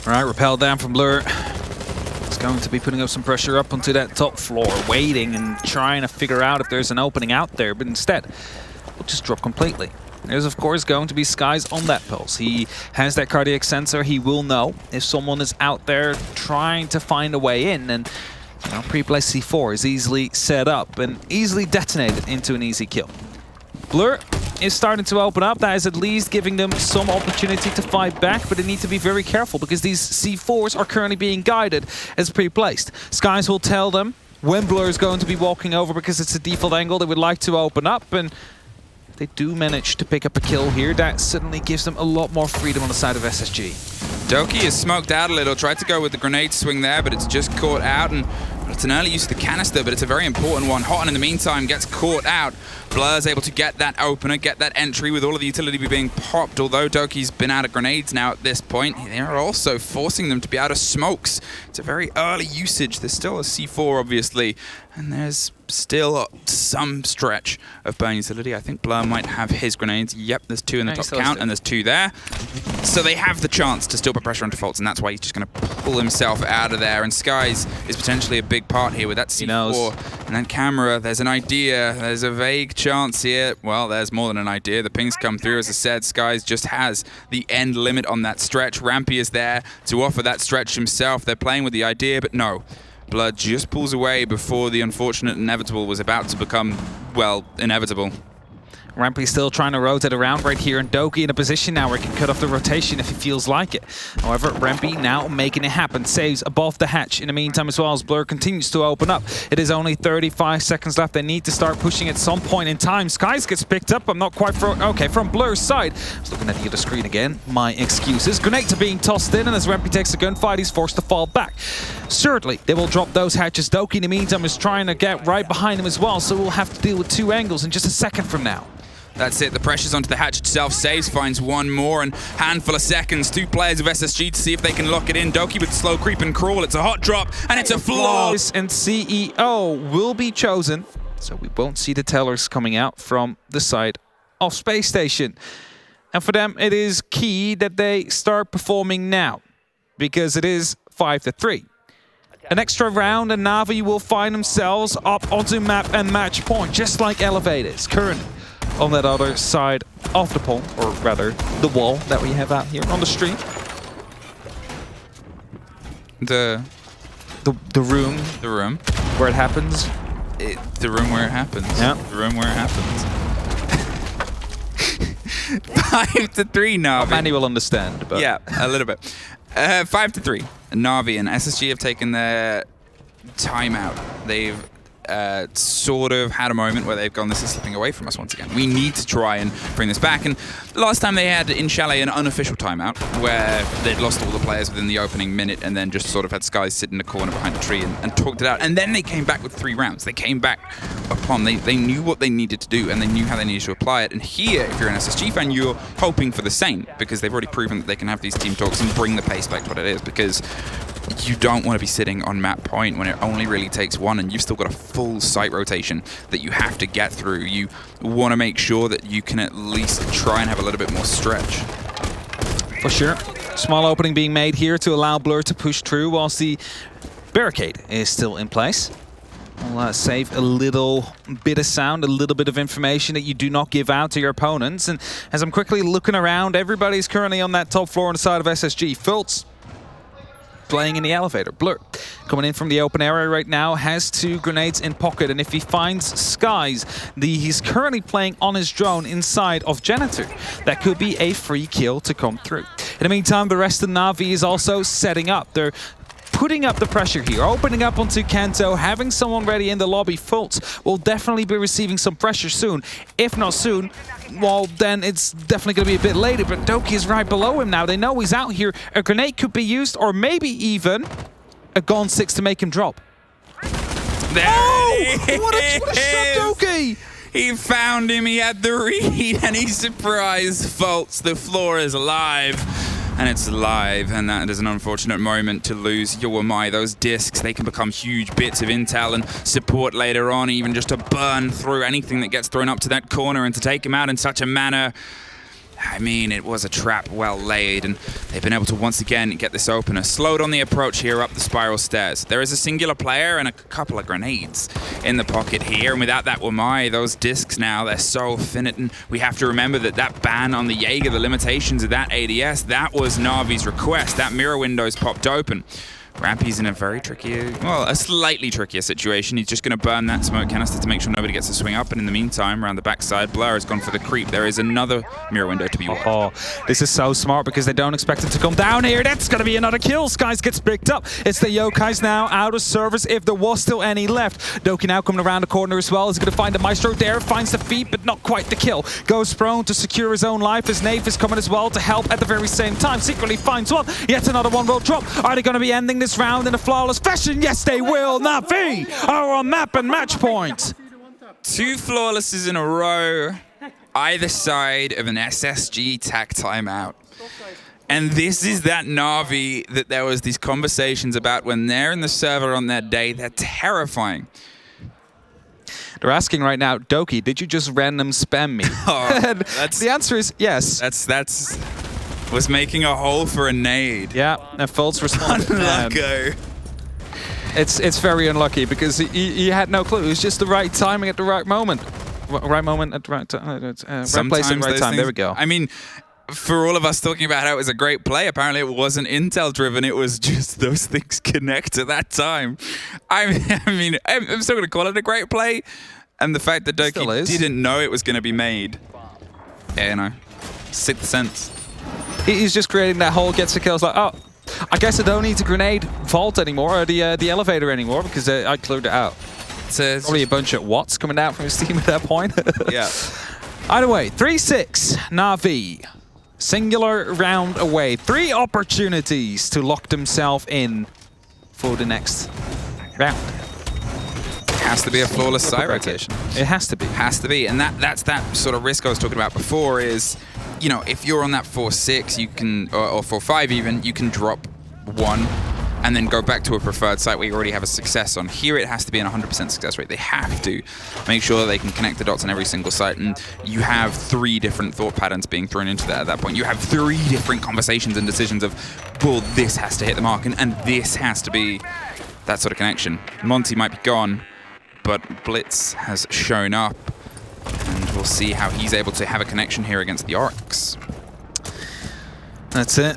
All right, rappel down from Blur. It's going to be putting up some pressure up onto that top floor, waiting and trying to figure out if there's an opening out there, but instead, we'll just drop completely. There's, of course, going to be Skies on that pulse. He has that cardiac sensor. He will know if someone is out there trying to find a way in, and you know, pre-placed C4 is easily set up and easily detonated into an easy kill. Blur is starting to open up. That is at least giving them some opportunity to fight back, but they need to be very careful because these C4s are currently being guided as pre-placed. Skies will tell them when Blur is going to be walking over because it's a default angle they would like to open up, and they do manage to pick up a kill here. That suddenly gives them a lot more freedom on the side of SSG. Doki is smoked out a little, tried to go with the grenade swing there, but it's just caught out, and it's an early use of the canister, but it's a very important one. Hotton, in the meantime, gets caught out. Blur's able to get that opener, get that entry with all of the utility being popped, although Doki's been out of grenades now at this point. They're also forcing them to be out of smokes. It's a very early usage. There's still a C4, obviously, and there's still some stretch of burn utility. I think Blur might have his grenades. Yep, there's 2 in the top count, and there's 2 there. So they have the chance to still put pressure on defaults, and that's why he's just going to pull himself out of there. And Skies is potentially a big part here with that C4 and that camera. There's an idea. There's a vague chance here. Well, there's more than an idea. The pings come through. As I said, Skies just has the end limit on that stretch. Rampy is there to offer that stretch himself. They're playing with the idea, but no. Blood just pulls away before the unfortunate inevitable was about to become, well, inevitable. Rampy still trying to rotate around right here, and Doki in a position now where he can cut off the rotation if he feels like it. However, Rampy now making it happen, saves above the hatch in the meantime as well as Blur continues to open up. It is only 35 seconds left. They need to start pushing at some point in time. Skies gets picked up. I'm not quite okay, from Blur's side. I was looking at the other screen again. My excuses. Grenades are being tossed in, and as Rampy takes a gunfight, he's forced to fall back. Certainly, they will drop those hatches. Doki in the meantime is trying to get right behind him as well, so we'll have to deal with 2 angles in just a second from now. That's it, the pressure's onto the hatch itself. Saves, finds 1 more, and handful of seconds. 2 players of SSG to see if they can lock it in. Doki with slow creep and crawl. It's a hot drop, and it's a flaw. And CEO will be chosen, so we won't see the tellers coming out from the side of Spacestation. And for them, it is key that they start performing now, because it is 5-3. An extra round, and NAVI will find themselves up onto map and match point, just like Elevators currently on that other side of the pole, or rather the wall that we have out here on the stream. The room room where it happens. the room where it happens. Yeah. The room where it happens. 5-3 Navi. Many will understand, but Yeah, a little bit. 5-3. Navi and SSG have taken their timeout. They've sort of had a moment where they've gone, this is slipping away from us once again. We need to try and bring this back. And last time they had in Chalet an unofficial timeout where they'd lost all the players within the opening minute and then just sort of had Skies sit in the corner behind a tree and talked it out. And then they came back with 3 rounds. They came back upon, they knew what they needed to do and they knew how they needed to apply it. And here, if you're an SSG fan, you're hoping for the same because they've already proven that they can have these team talks and bring the pace back to what it is, because you don't want to be sitting on map point when it only really takes 1 and you've still got a full site rotation that you have to get through. You want to make sure that you can at least try and have a little bit more stretch. For sure. Small opening being made here to allow Blur to push through whilst the barricade is still in place. We'll save a little bit of sound, a little bit of information that you do not give out to your opponents. And as I'm quickly looking around, everybody's currently on that top floor on the side of SSG. Fultz playing in the elevator. Blur coming in from the open area right now, has 2 grenades in pocket, and if he finds Skies, he's currently playing on his drone inside of Janitor. That could be a free kill to come through. In the meantime, the rest of Navi is also setting up. They're putting up the pressure here, opening up onto Kanto, having someone ready in the lobby. Fultz will definitely be receiving some pressure soon. If not soon, well, then it's definitely going to be a bit later, but Doki is right below him now. They know he's out here. A grenade could be used, or maybe even a Gone 6 to make him drop. There What a shot, Doki! He found him, he had the read, and he surprised Fultz. The floor is alive. And it's alive, and that is an unfortunate moment to lose Yowamai. Those discs, they can become huge bits of intel and support later on, even just to burn through anything that gets thrown up to that corner and to take him out in such a manner. I mean, it was a trap well laid, and they've been able to once again get this opener. Slowed on the approach here up the spiral stairs. There is a singular player and a couple of grenades in the pocket here, and without that Wamai, those discs now, they're so finite, and we have to remember that that ban on the Jaeger, the limitations of that ADS, that was Navi's request. That mirror window's popped open. Rampy's in a very tricky, well, a slightly trickier situation. He's just going to burn that smoke canister to make sure nobody gets to swing up. And in the meantime, around the backside, Blur has gone for the creep. There is another mirror window to be watched. Oh, this is so smart because they don't expect it to come down here. That's going to be another kill. Skies gets picked up. It's the Yokais now out of service if there was still any left. Doki now coming around the corner as well. He's going to find the Maestro there. Finds the feet, but not quite the kill. Goes prone to secure his own life as Nave is coming as well to help at the very same time. Secretly finds one. Yet another one will drop. Are they going to be ending this round in a flawless fashion? Yes, they will. NAVI are on map and match point. 2 flawlesses in a row, either side of an SSG tac timeout. And this is that Navi that there was these conversations about when they're in the server on that day. They're terrifying. They're asking right now, Doki, did you just random spam me? Oh, the answer is yes. That's was making a hole for a nade. Yeah, and Fultz responded. Unlucky. It's very unlucky because he had no clue. It was just the right timing at the right moment. Right moment at the right time. Right place at the right time. There we go. I mean, for all of us talking about how it was a great play, apparently it wasn't intel driven. It was just those things connect at that time. I mean, I'm still going to call it a great play. And the fact that Doki didn't know it was going to be made. Yeah, you know, 6th sense. He's just creating that hole, gets the kills like, oh, I guess I don't need to grenade vault anymore, or the elevator anymore, because I cleared it out. It's probably a bunch of watts coming out from his team at that point. Yeah. Either way, 3-6, Navi. Singular round away. 3 opportunities to lock themselves in for the next round. Has to be a flawless side rotation. It has to be. Has to be. And that's that sort of risk I was talking about before is, you know, if you're on that 4-6, you can, or 4-5 even, you can drop 1 and then go back to a preferred site where you already have a success on. Here it has to be an 100% success rate. They have to make sure that they can connect the dots on every single site, and you have 3 different thought patterns being thrown into that at that point. You have 3 different conversations and decisions of, well, this has to hit the mark, and this has to be that sort of connection. Monty might be gone, but Blitz has shown up, and we'll see how he's able to have a connection here against the Orcs. That's it.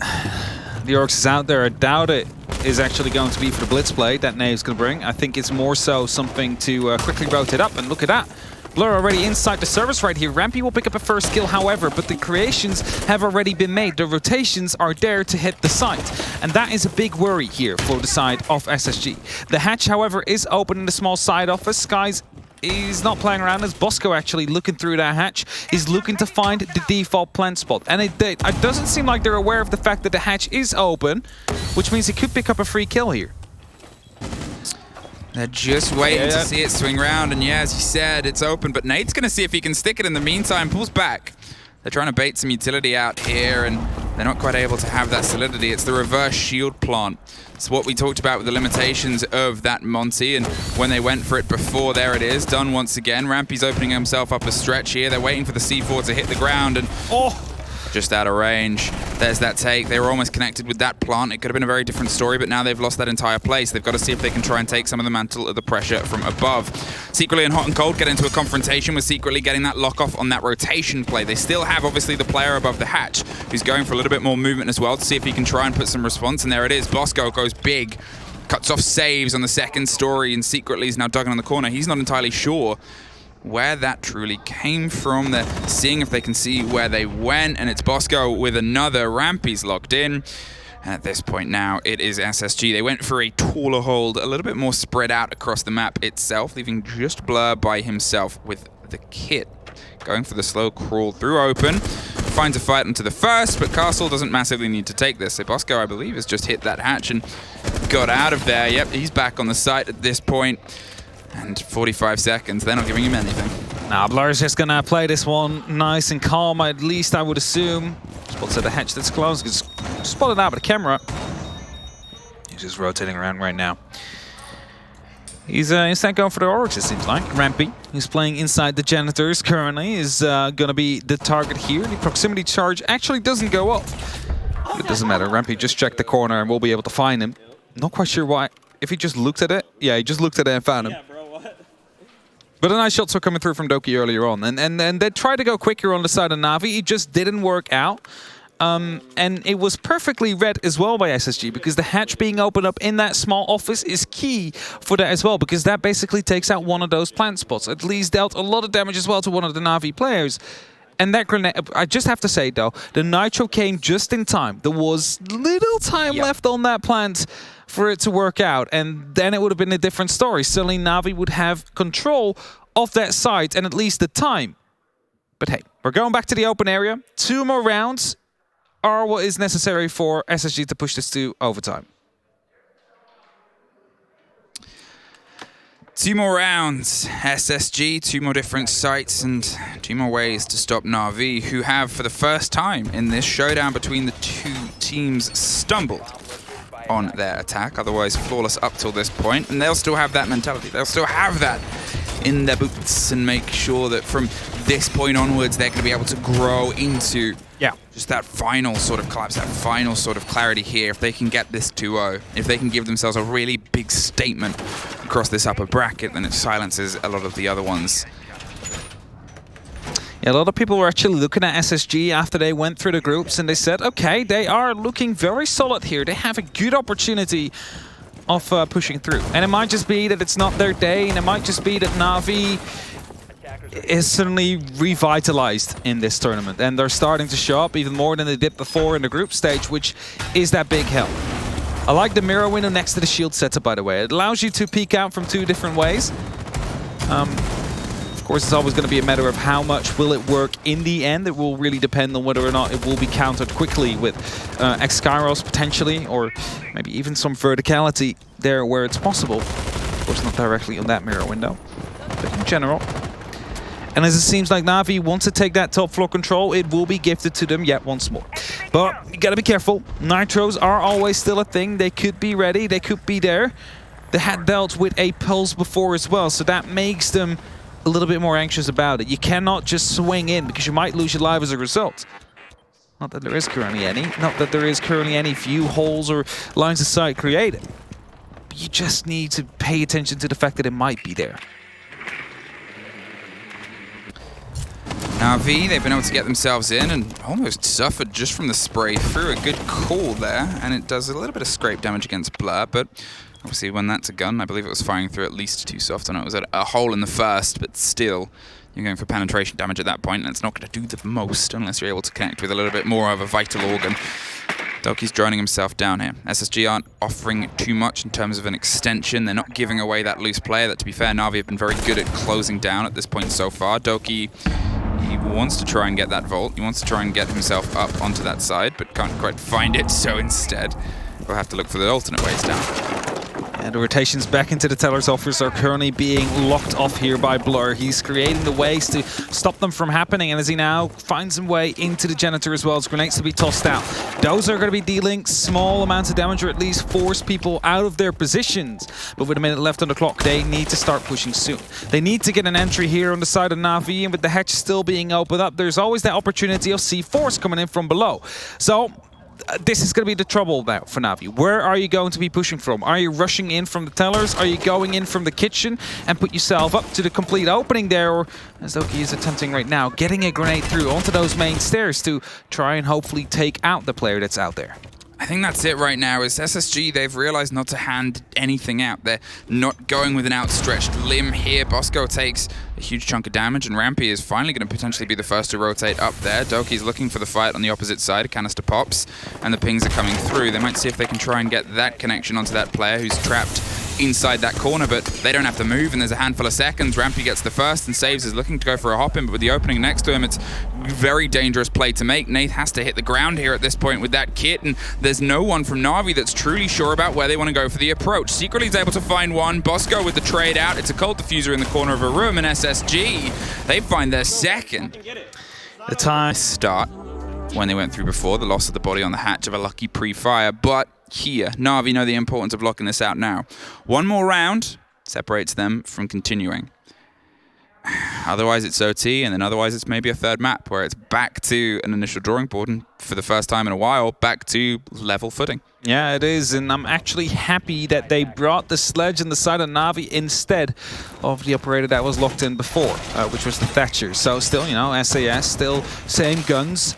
The Orcs is out there. I doubt it. is actually going to be for the Blitz play that Nave's going to bring. I think it's more so something to quickly rotate up, and look at that. Blur already inside the service right here. Rampy will pick up a first kill, however, but the creations have already been made. The rotations are there to hit the site, and that is a big worry here for the side of SSG. The hatch, however, is open in the small side office. Skies is not playing around as Bosco actually looking through that hatch. He's looking to find the default plant spot, and it doesn't seem like they're aware of the fact that the hatch is open, which means he could pick up a free kill here. They're just waiting to see it swing round, and yeah, as you said, it's open, but Nate's going to see if he can stick it in the meantime, pulls back. They're trying to bait some utility out here, and they're not quite able to have that solidity. It's the reverse shield plant. It's what we talked about with the limitations of that Monty, and when they went for it before, there it is, done once again. Rampy's opening himself up a stretch here. They're waiting for the C4 to hit the ground, and just out of range. There's that take. They were almost connected with that plant. It could have been a very different story, but now they've lost that entire place. They've got to see if they can try and take some of the mantle of the pressure from above. Secretly and Hot and Cold get into a confrontation with Secretly getting that lock off on that rotation play. They still have, obviously, the player above the hatch who's going for a little bit more movement as well to see if he can try and put some response, and there it is. Bosco goes big, cuts off saves on the second story, and Secretly is now dug in the corner. He's not entirely sure where that truly came from. They're seeing if they can see where they went, and it's Bosco with another. Rampy's locked in, and at this point now it is SSG. They went for a taller hold, a little bit more spread out across the map itself, leaving just Blur by himself with the kit. Going for the slow crawl through open, finds a fight onto the first, but Castle doesn't massively need to take this. So Bosco, I believe, has just hit that hatch and got out of there. Yep, he's back on the site at this point. And 45 seconds, they're not giving him anything. Now, Blur's just going to play this one nice and calm, at least I would assume. Spots at the hatch that's closed. It's spotted out by the camera. He's just rotating around right now. He's instead going for the Oryx, it seems like. Rampy, who's playing inside the Janitors currently, is going to be the target here. The proximity charge actually doesn't go up. But it doesn't matter. Rampy just checked the corner and we'll be able to find him. Not quite sure why. If he just looked at it? Yeah, he just looked at it and found him. But the nice shots were coming through from Doki earlier on. And they tried to go quicker on the side of Navi. It just didn't work out. And it was perfectly read as well by SSG, because the hatch being opened up in that small office is key for that as well, because that basically takes out one of those plant spots. At least dealt a lot of damage as well to one of the Navi players. And that grenade, I just have to say though, the Nitro came just in time. There was little time left on that plant for it to work out, and then it would have been a different story. Suddenly Navi would have control of that site and at least the time. But hey, we're going back to the open area. 2 more rounds are what is necessary for SSG to push this to overtime. 2 more rounds, SSG, 2 more different sites, and 2 more ways to stop NAVI, who have, for the first time in this showdown between the 2 teams, stumbled on their attack, otherwise flawless up till this point, and they'll still have that mentality. They'll still have that in their boots and make sure that from this point onwards, they're going to be able to grow into just that final sort of collapse, that final sort of clarity here. If they can get this 2-0, if they can give themselves a really big statement across this upper bracket, then it silences a lot of the other ones. Yeah, a lot of people were actually looking at SSG after they went through the groups, and they said, okay, they are looking very solid here. They have a good opportunity of pushing through. And it might just be that it's not their day, and it might just be that Navi is suddenly revitalized in this tournament, and they're starting to show up even more than they did before in the group stage, which is that big help. I like the mirror window next to the shield setup, by the way. It allows you to peek out from 2 different ways. Of course, it's always going to be a matter of how much will it work in the end. It will really depend on whether or not it will be countered quickly with X-Kairos potentially, or maybe even some verticality there where it's possible. Of course, not directly on that mirror window, but in general. And as it seems like Navi wants to take that top floor control, it will be gifted to them yet once more. But you gotta be careful. Nitros are always still a thing. They could be ready, they could be there. They had dealt with a pulse before as well, so that makes them a little bit more anxious about it. You cannot just swing in, because you might lose your life as a result. Not that there is currently any. Not that there is currently any view holes or lines of sight created. But you just need to pay attention to the fact that it might be there. NAVI, they've been able to get themselves in and almost suffered just from the spray through. A good call there, and it does a little bit of scrape damage against Blur, but obviously when that's a gun, I believe it was firing through at least 2 soft. I know it was a hole in the first, but still, you're going for penetration damage at that point, and it's not going to do the most unless you're able to connect with a little bit more of a vital organ. Doki's droning himself down here. SSG aren't offering too much in terms of an extension. They're not giving away that loose player that, to be fair, NAVI have been very good at closing down at this point so far. Doki, he wants to try and get that vault. He wants to try and get himself up onto that side, but can't quite find it, so instead, we'll have to look for the alternate ways down. And the rotations back into the Teller's offers are currently being locked off here by Blur. He's creating the ways to stop them from happening, and as he now finds his way into the Janitor as well as grenades to be tossed out. Those are going to be dealing small amounts of damage, or at least force people out of their positions. But with a minute left on the clock, they need to start pushing soon. They need to get an entry here on the side of NAVI, and with the hatch still being opened up, there's always that opportunity of C4s coming in from below. So this is going to be the trouble now for NAVI. Where are you going to be pushing from? Are you rushing in from the Tellers? Are you going in from the kitchen and put yourself up to the complete opening there? Or, as Doki is attempting right now, getting a grenade through onto those main stairs to try and hopefully take out the player that's out there? I think that's it right now. Is SSG, they've realized not to hand anything out. They're not going with an outstretched limb here. Bosco takes a huge chunk of damage, and Rampy is finally going to potentially be the first to rotate up there. Doki's looking for the fight on the opposite side. A canister pops, and the pings are coming through. They might see if they can try and get that connection onto that player who's trapped inside that corner, but they don't have to move, and there's a handful of seconds. Rampy gets the first, and Saves is looking to go for a hop-in, but with the opening next to him, it's a very dangerous play to make. Nath has to hit the ground here at this point with that kit, and there's no one from NAVI that's truly sure about where they want to go for the approach. Secretly is able to find one. Bosco with the trade out. It's a cold diffuser in the corner of a room, and SSG, they find their second. The time start when they went through before, the loss of the body on the hatch of a lucky pre-fire, but here, NAVI know the importance of locking this out now. One more round separates them from continuing. Otherwise it's OT, and then otherwise it's maybe a third map where it's back to an initial drawing board, and for the first time in a while, back to level footing. Yeah, it is, and I'm actually happy that they brought the sledge on the side of NAVI instead of the operator that was locked in before, which was the Thatcher. So still, you know, SAS, still same guns,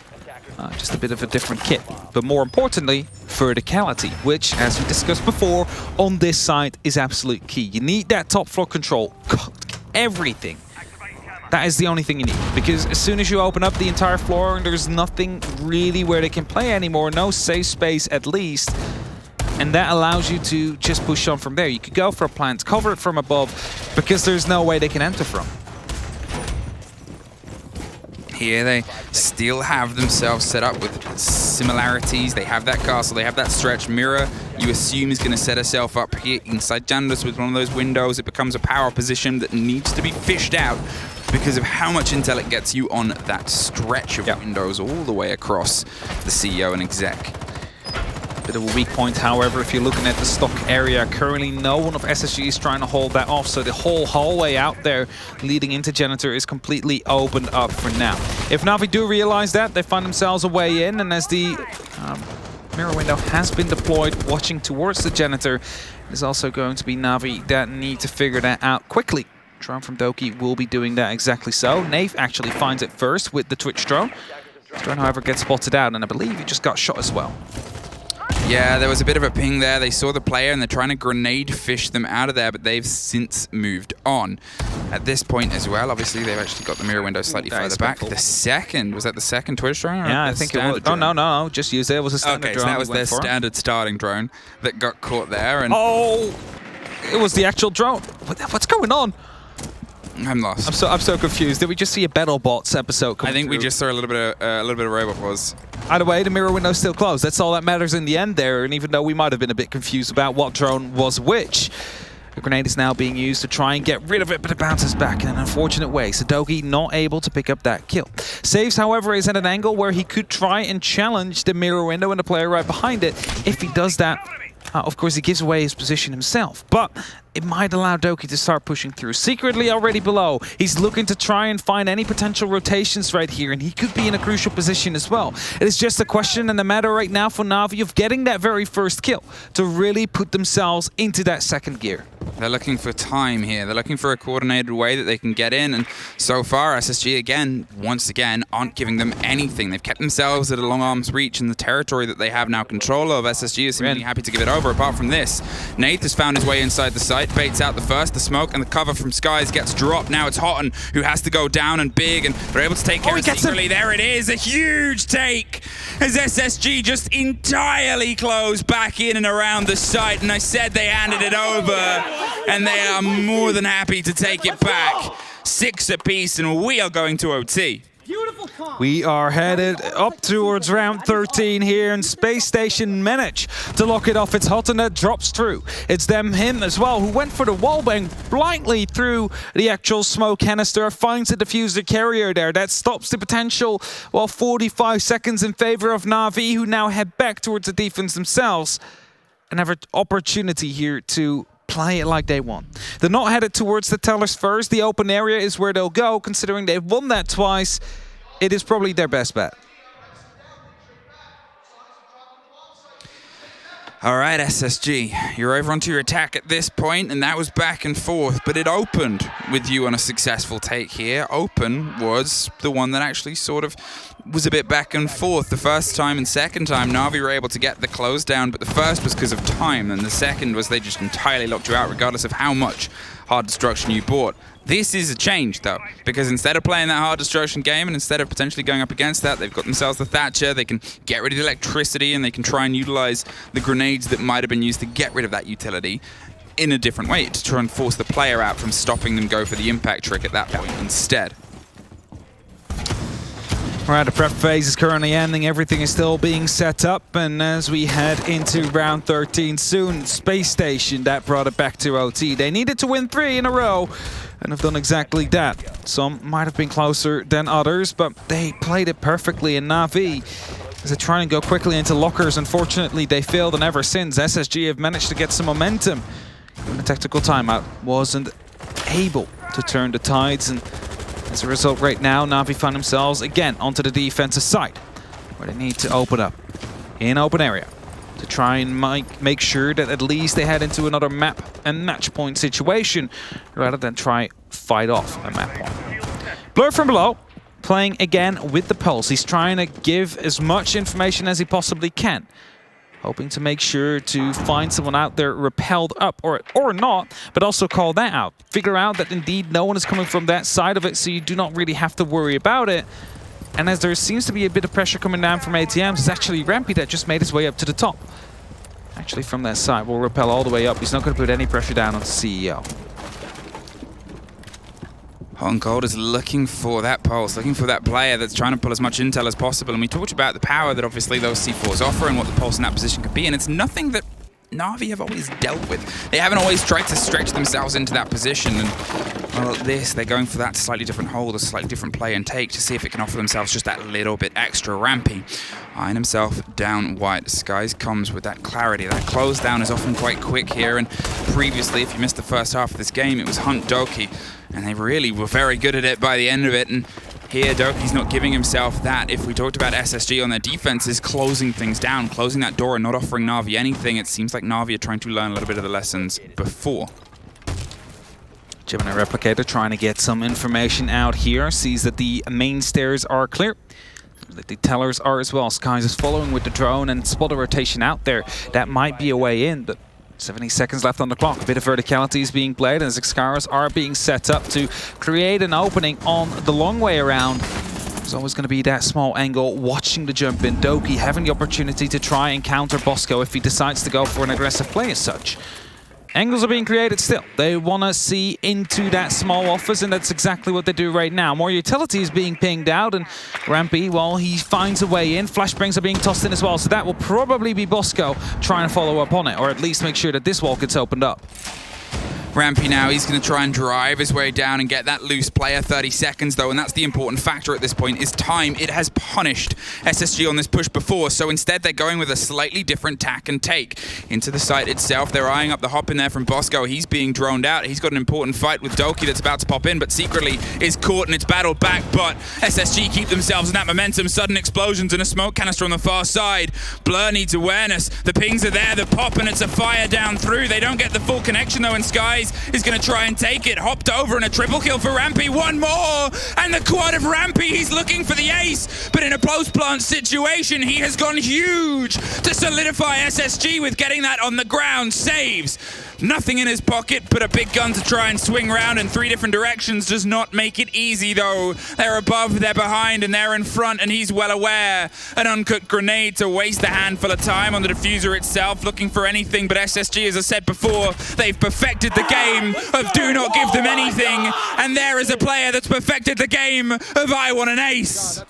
just a bit of a different kit. But more importantly, verticality, which, as we discussed before, on this side is absolute key. You need that top floor control. God, everything. That is the only thing you need, because as soon as you open up the entire floor, there's nothing really where they can play anymore, no safe space at least, and that allows you to just push on from there. You could go for a plant, cover it from above, because there's no way they can enter from. Here they still have themselves set up with similarities. They have that castle, they have that stretch mirror. You assume is going to set herself up here inside Janus with one of those windows. It becomes a power position that needs to be fished out because of how much intel it gets you on that stretch of windows all the way across the CEO and exec. Bit of a weak point, however, if you're looking at the stock area. Currently, no one of SSG is trying to hold that off, so the whole hallway out there leading into Janitor is completely opened up for now. If NAVI do realize that, they find themselves a way in, and as the mirror window has been deployed, watching towards the Janitor, there's also going to be NAVI that need to figure that out quickly. Drone from Doki will be doing that exactly so. Nave actually finds it first with the Twitch drone. Drone, however, gets spotted out, and I believe he just got shot as well. Yeah, there was a bit of a ping there. They saw the player and they're trying to grenade fish them out of there, but they've since moved on. At this point as well, obviously, they've actually got the mirror window slightly further back. The second, was that the second Twitch drone? Yeah, I think it was. Oh, no, just use it. It was a standard drone. Okay, so that was their standard starting drone that got caught there. And oh, it was the actual drone. What's going on? I'm lost. I'm so confused. Did we just see a BattleBots episode coming I think through? we just saw a little bit of robot pause. Either way, the mirror window's still closed. That's all that matters in the end there. And even though we might have been a bit confused about what drone was which, the grenade is now being used to try and get rid of it, but it bounces back in an unfortunate way. Sadoki not able to pick up that kill. Saves, however, is at an angle where he could try and challenge the mirror window and the player right behind it. If he does that, of course, he gives away his position himself. But it might allow Doki to start pushing through. Secretly already below, he's looking to try and find any potential rotations right here, and he could be in a crucial position as well. It is just a question and a matter right now for Navi of getting that very first kill to really put themselves into that second gear. They're looking for time here. They're looking for a coordinated way that they can get in, and so far SSG again, once again, aren't giving them anything. They've kept themselves at a long arm's reach in the territory that they have now control of. SSG is seemingly happy to give it over. Apart from this, Natus found his way inside the site, baits out the first, the smoke, and the cover from Skies gets dropped. Now it's Houghton who has to go down and big, and they're able to take care of it secretly. There it is, a huge take as SSG just entirely closed back in and around the site, and I said they handed it over, and they are more than happy to take it back. 6 apiece, and we are going to OT. We are headed up towards round 13 here, and Spacestation manage to lock it off. It's Houghton that drops through. It's him as well, who went for the wallbang blindly through the actual smoke canister, finds a diffuser carrier there. That stops the potential, 45 seconds in favor of Navi, who now head back towards the defense themselves and have an opportunity here to play it like they want. They're not headed towards the tellers first. The open area is where they'll go, considering they've won that twice. It is probably their best bet. All right, SSG, you're over onto your attack at this point, and that was back and forth, but it opened with you on a successful take here. Open was the one that actually sort of was a bit back and forth. The first time and second time, Navi were able to get the close down, but the first was because of time, and the second was they just entirely locked you out regardless of how much hard destruction you bought. This is a change, though, because instead of playing that hard destruction game and instead of potentially going up against that, they've got themselves the Thatcher, they can get rid of the electricity, and they can try and utilize the grenades that might have been used to get rid of that utility in a different way to try and force the player out from stopping them go for the impact trick at that point instead. Right, the prep phase is currently ending. Everything is still being set up, and as we head into round 13 soon, Space Station, that brought it back to OT. They needed to win 3 in a row, and have done exactly that. Some might have been closer than others, but they played it perfectly. In Navi, as they try and go quickly into lockers, unfortunately they failed, and ever since, SSG have managed to get some momentum. And the tactical timeout wasn't able to turn the tides, and as a result, right now, Navi find themselves again onto the defensive side, where they need to open up in open area to try and make sure that at least they head into another map and match point situation, rather than try fight off a map point. Blur from below, playing again with the pulse. He's trying to give as much information as he possibly can, hoping to make sure to find someone out there repelled up or not, but also call that out. Figure out that indeed no one is coming from that side of it, so you do not really have to worry about it. And as there seems to be a bit of pressure coming down from ATMs, it's actually Rampy that just made his way up to the top. Actually from that side, will repel all the way up. He's not going to put any pressure down on the CEO. Hot and Cold is looking for that pulse, looking for that player that's trying to pull as much intel as possible. And we talked about the power that obviously those C4s offer and what the pulse in that position could be. And it's nothing that Navi have always dealt with. They haven't always tried to stretch themselves into that position. And well, at this, they're going for that slightly different hold, a slightly different play and take to see if it can offer themselves just that little bit extra. Rampy eyeing himself down white. Skies comes with that clarity. That close down is often quite quick here. And previously, if you missed the first half of this game, it was Hunt Doki. And they really were very good at it by the end of it. And here, Doki's not giving himself that. If we talked about SSG on their defenses, closing things down, closing that door and not offering Navi anything, it seems like Navi are trying to learn a little bit of the lessons before. Gemini Replicator trying to get some information out here. Sees that the main stairs are clear. That the tellers are as well. Skies is following with the drone and spot a rotation out there. That might be a way in, but 70 seconds left on the clock. A bit of verticality is being played, and Xcaras are being set up to create an opening on the long way around. There's always going to be that small angle watching the jump in. Doki having the opportunity to try and counter Bosco if he decides to go for an aggressive play as such. Angles are being created still. They want to see into that small office, and that's exactly what they do right now. More utility is being pinged out, and Rampy, well, he finds a way in. Flashbangs are being tossed in as well, so that will probably be Bosco trying to follow up on it, or at least make sure that this wall gets opened up. Rampy now, he's going to try and drive his way down and get that loose player. 30 seconds though, and that's the important factor at this point, is time. It has punished SSG on this push before, so instead they're going with a slightly different tack and take. Into the site itself, they're eyeing up the hop in there from Bosco. He's being droned out. He's got an important fight with Doki that's about to pop in, but secretly is caught and it's battled back, but SSG keep themselves in that momentum. Sudden explosions and a smoke canister on the far side. Blur needs awareness. The pings are there, the pop, and it's a fire down through. They don't get the full connection though, and Skies is going to try and take it. Hopped over and a triple kill for Rampy. One more, and the quad of Rampy. He's looking for the ace, but in a post-plant situation, he has gone huge to solidify SSG with getting that on the ground. Saves. Nothing in his pocket, but a big gun to try and swing round in 3 different directions does not make it easy though. They're above, they're behind, and they're in front, and he's well aware. An uncut grenade to waste a handful of time on the diffuser itself, looking for anything, but SSG, as I said before, they've perfected the game of do not give them anything, and there is a player that's perfected the game of I want an ace.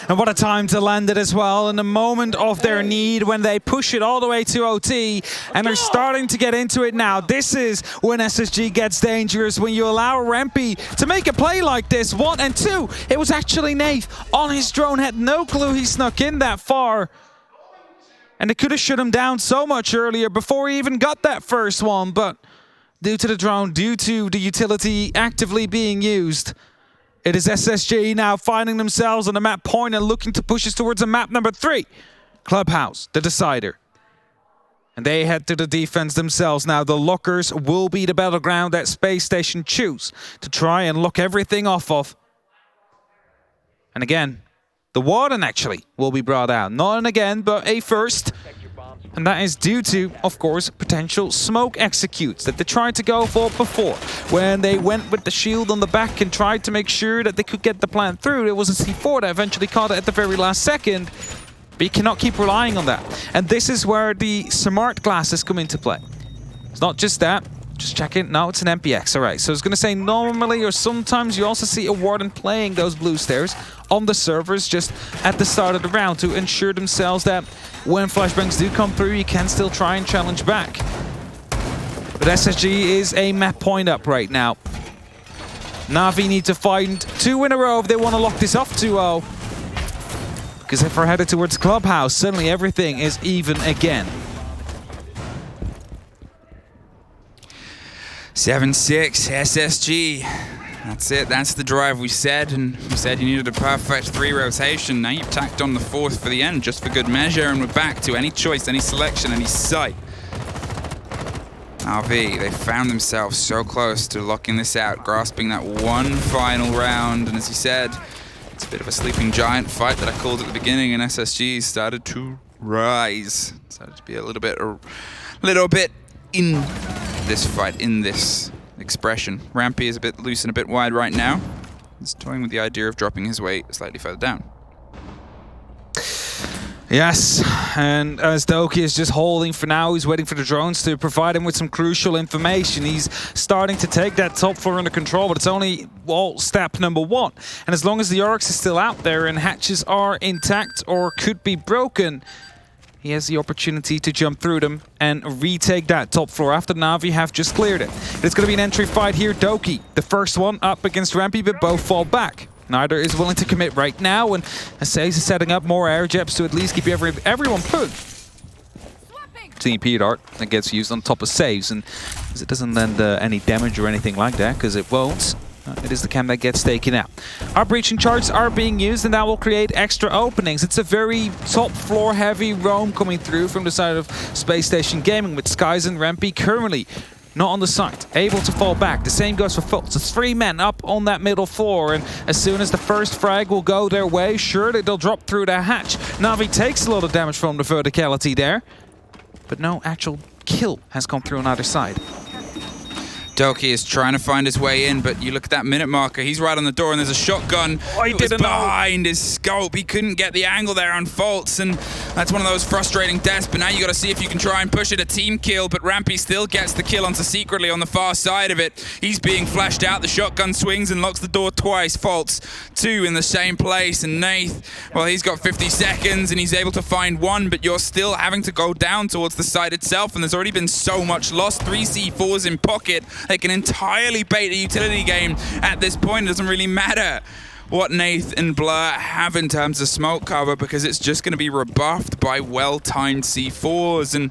And what a time to land it as well, in the moment of their need, when they push it all the way to OT and are starting to get into it now. This is when SSG gets dangerous, when you allow Rampy to make a play like this. 1 and 2, it was actually Nate on his drone, had no clue he snuck in that far. And it could have shut him down so much earlier before he even got that first one, but due to the drone, due to the utility actively being used, it is SSG now finding themselves on the map point and looking to push us towards a map number 3. Clubhouse, the decider. And they head to the defense themselves now. The lockers will be the battleground that Spacestation choose to try and lock everything off of. And again, the warden actually will be brought out. Not an again, but a first. And that is due to, of course, potential smoke executes that they tried to go for before. When they went with the shield on the back and tried to make sure that they could get the plant through, it was a C4 that eventually caught it at the very last second. But you cannot keep relying on that. And this is where the smart glasses come into play. It's not just that. Just check it. No, it's an MPX. All right. So I was going to say normally or sometimes you also see a warden playing those blue stairs on the servers just at the start of the round to ensure themselves that when flashbangs do come through, you can still try and challenge back. But SSG is a map point up right now. NAVI need to find 2 in a row if they want to lock this off 2-0. Because if we're headed towards Clubhouse, suddenly everything is even again. 7-6, SSG. That's it, that's the drive we said, and we said you needed a perfect 3 rotation. Now you've tacked on the 4th for the end, just for good measure, and we're back to any choice, any selection, any sight. NAVI, they found themselves so close to locking this out, grasping that one final round, and as you said, it's a bit of a sleeping giant fight that I called at the beginning, and SSG started to rise. Started to be a little bit in this fight, in this expression. Rampy is a bit loose and a bit wide right now. He's toying with the idea of dropping his weight slightly further down. Yes, and as Doki is just holding for now, he's waiting for the drones to provide him with some crucial information. He's starting to take that top floor under control, but it's only step number 1. And as long as the Oryx is still out there and hatches are intact or could be broken, he has the opportunity to jump through them and retake that top floor after NAVI have just cleared it. It's going to be an entry fight here. Doki, the first one up against Rampy, but both fall back. Neither is willing to commit right now, and Asaze is setting up more air jets to at least keep everyone put. TP dart that gets used on top of saves, and as it doesn't lend any damage or anything like that, because it won't. It is the cam that gets taken out. Our breaching charts are being used, and that will create extra openings. It's a very top floor heavy roam coming through from the side of Spacestation Gaming, with Skies and Rampy currently not on the site, able to fall back. The same goes for Fultz. It's 3 men up on that middle floor, and as soon as the first frag will go their way, sure, they'll drop through that hatch. NAVI takes a lot of damage from the verticality there, but no actual kill has come through on either side. Doki is trying to find his way in, but you look at that minute marker, he's right on the door, and there's a shotgun. Oh, he didn't know. Behind his scope. He couldn't get the angle there on Fultz, and That's one of those frustrating deaths, but now you got to see if you can try and push it a team kill, but Rampy still gets the kill onto Secretly on the far side of it. He's being flashed out, the shotgun swings and locks the door twice, faults 2 in the same place, and Nath, well, he's got 50 seconds and he's able to find 1, but you're still having to go down towards the site itself, and there's already been so much lost. 3 C4s in pocket. They can entirely bait a utility game at this point. It doesn't really matter what Nath and Blur have in terms of smoke cover, because it's just going to be rebuffed by well-timed C4s, and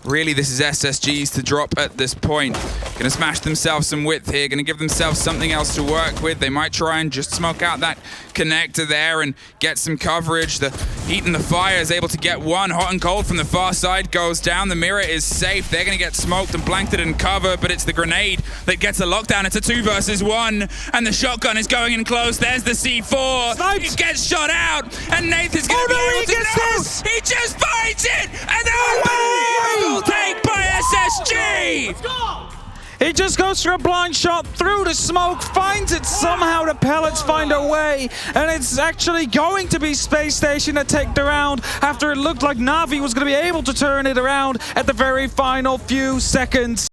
really this is SSGs to drop at this point. Going to smash themselves some width here, going to give themselves something else to work with. They might try and just smoke out that connector there and get some coverage. The heat and the fire is able to get 1. Hot and cold from the far side goes down. The mirror is safe. They're going to get smoked and blanketed in cover, but it's the grenade that gets the lockdown. It's a 2 versus 1, and the shotgun is going in close. There's the C4. Snipes. He gets shot out, and Nathan's going to be able to this. He just finds it, and unbelievable take by SSG. Let's go! He just goes for a blind shot through the smoke, finds it somehow. The pellets find a way, and it's actually going to be Spacestation that take the round after it looked like NAVI was going to be able to turn it around at the very final few seconds.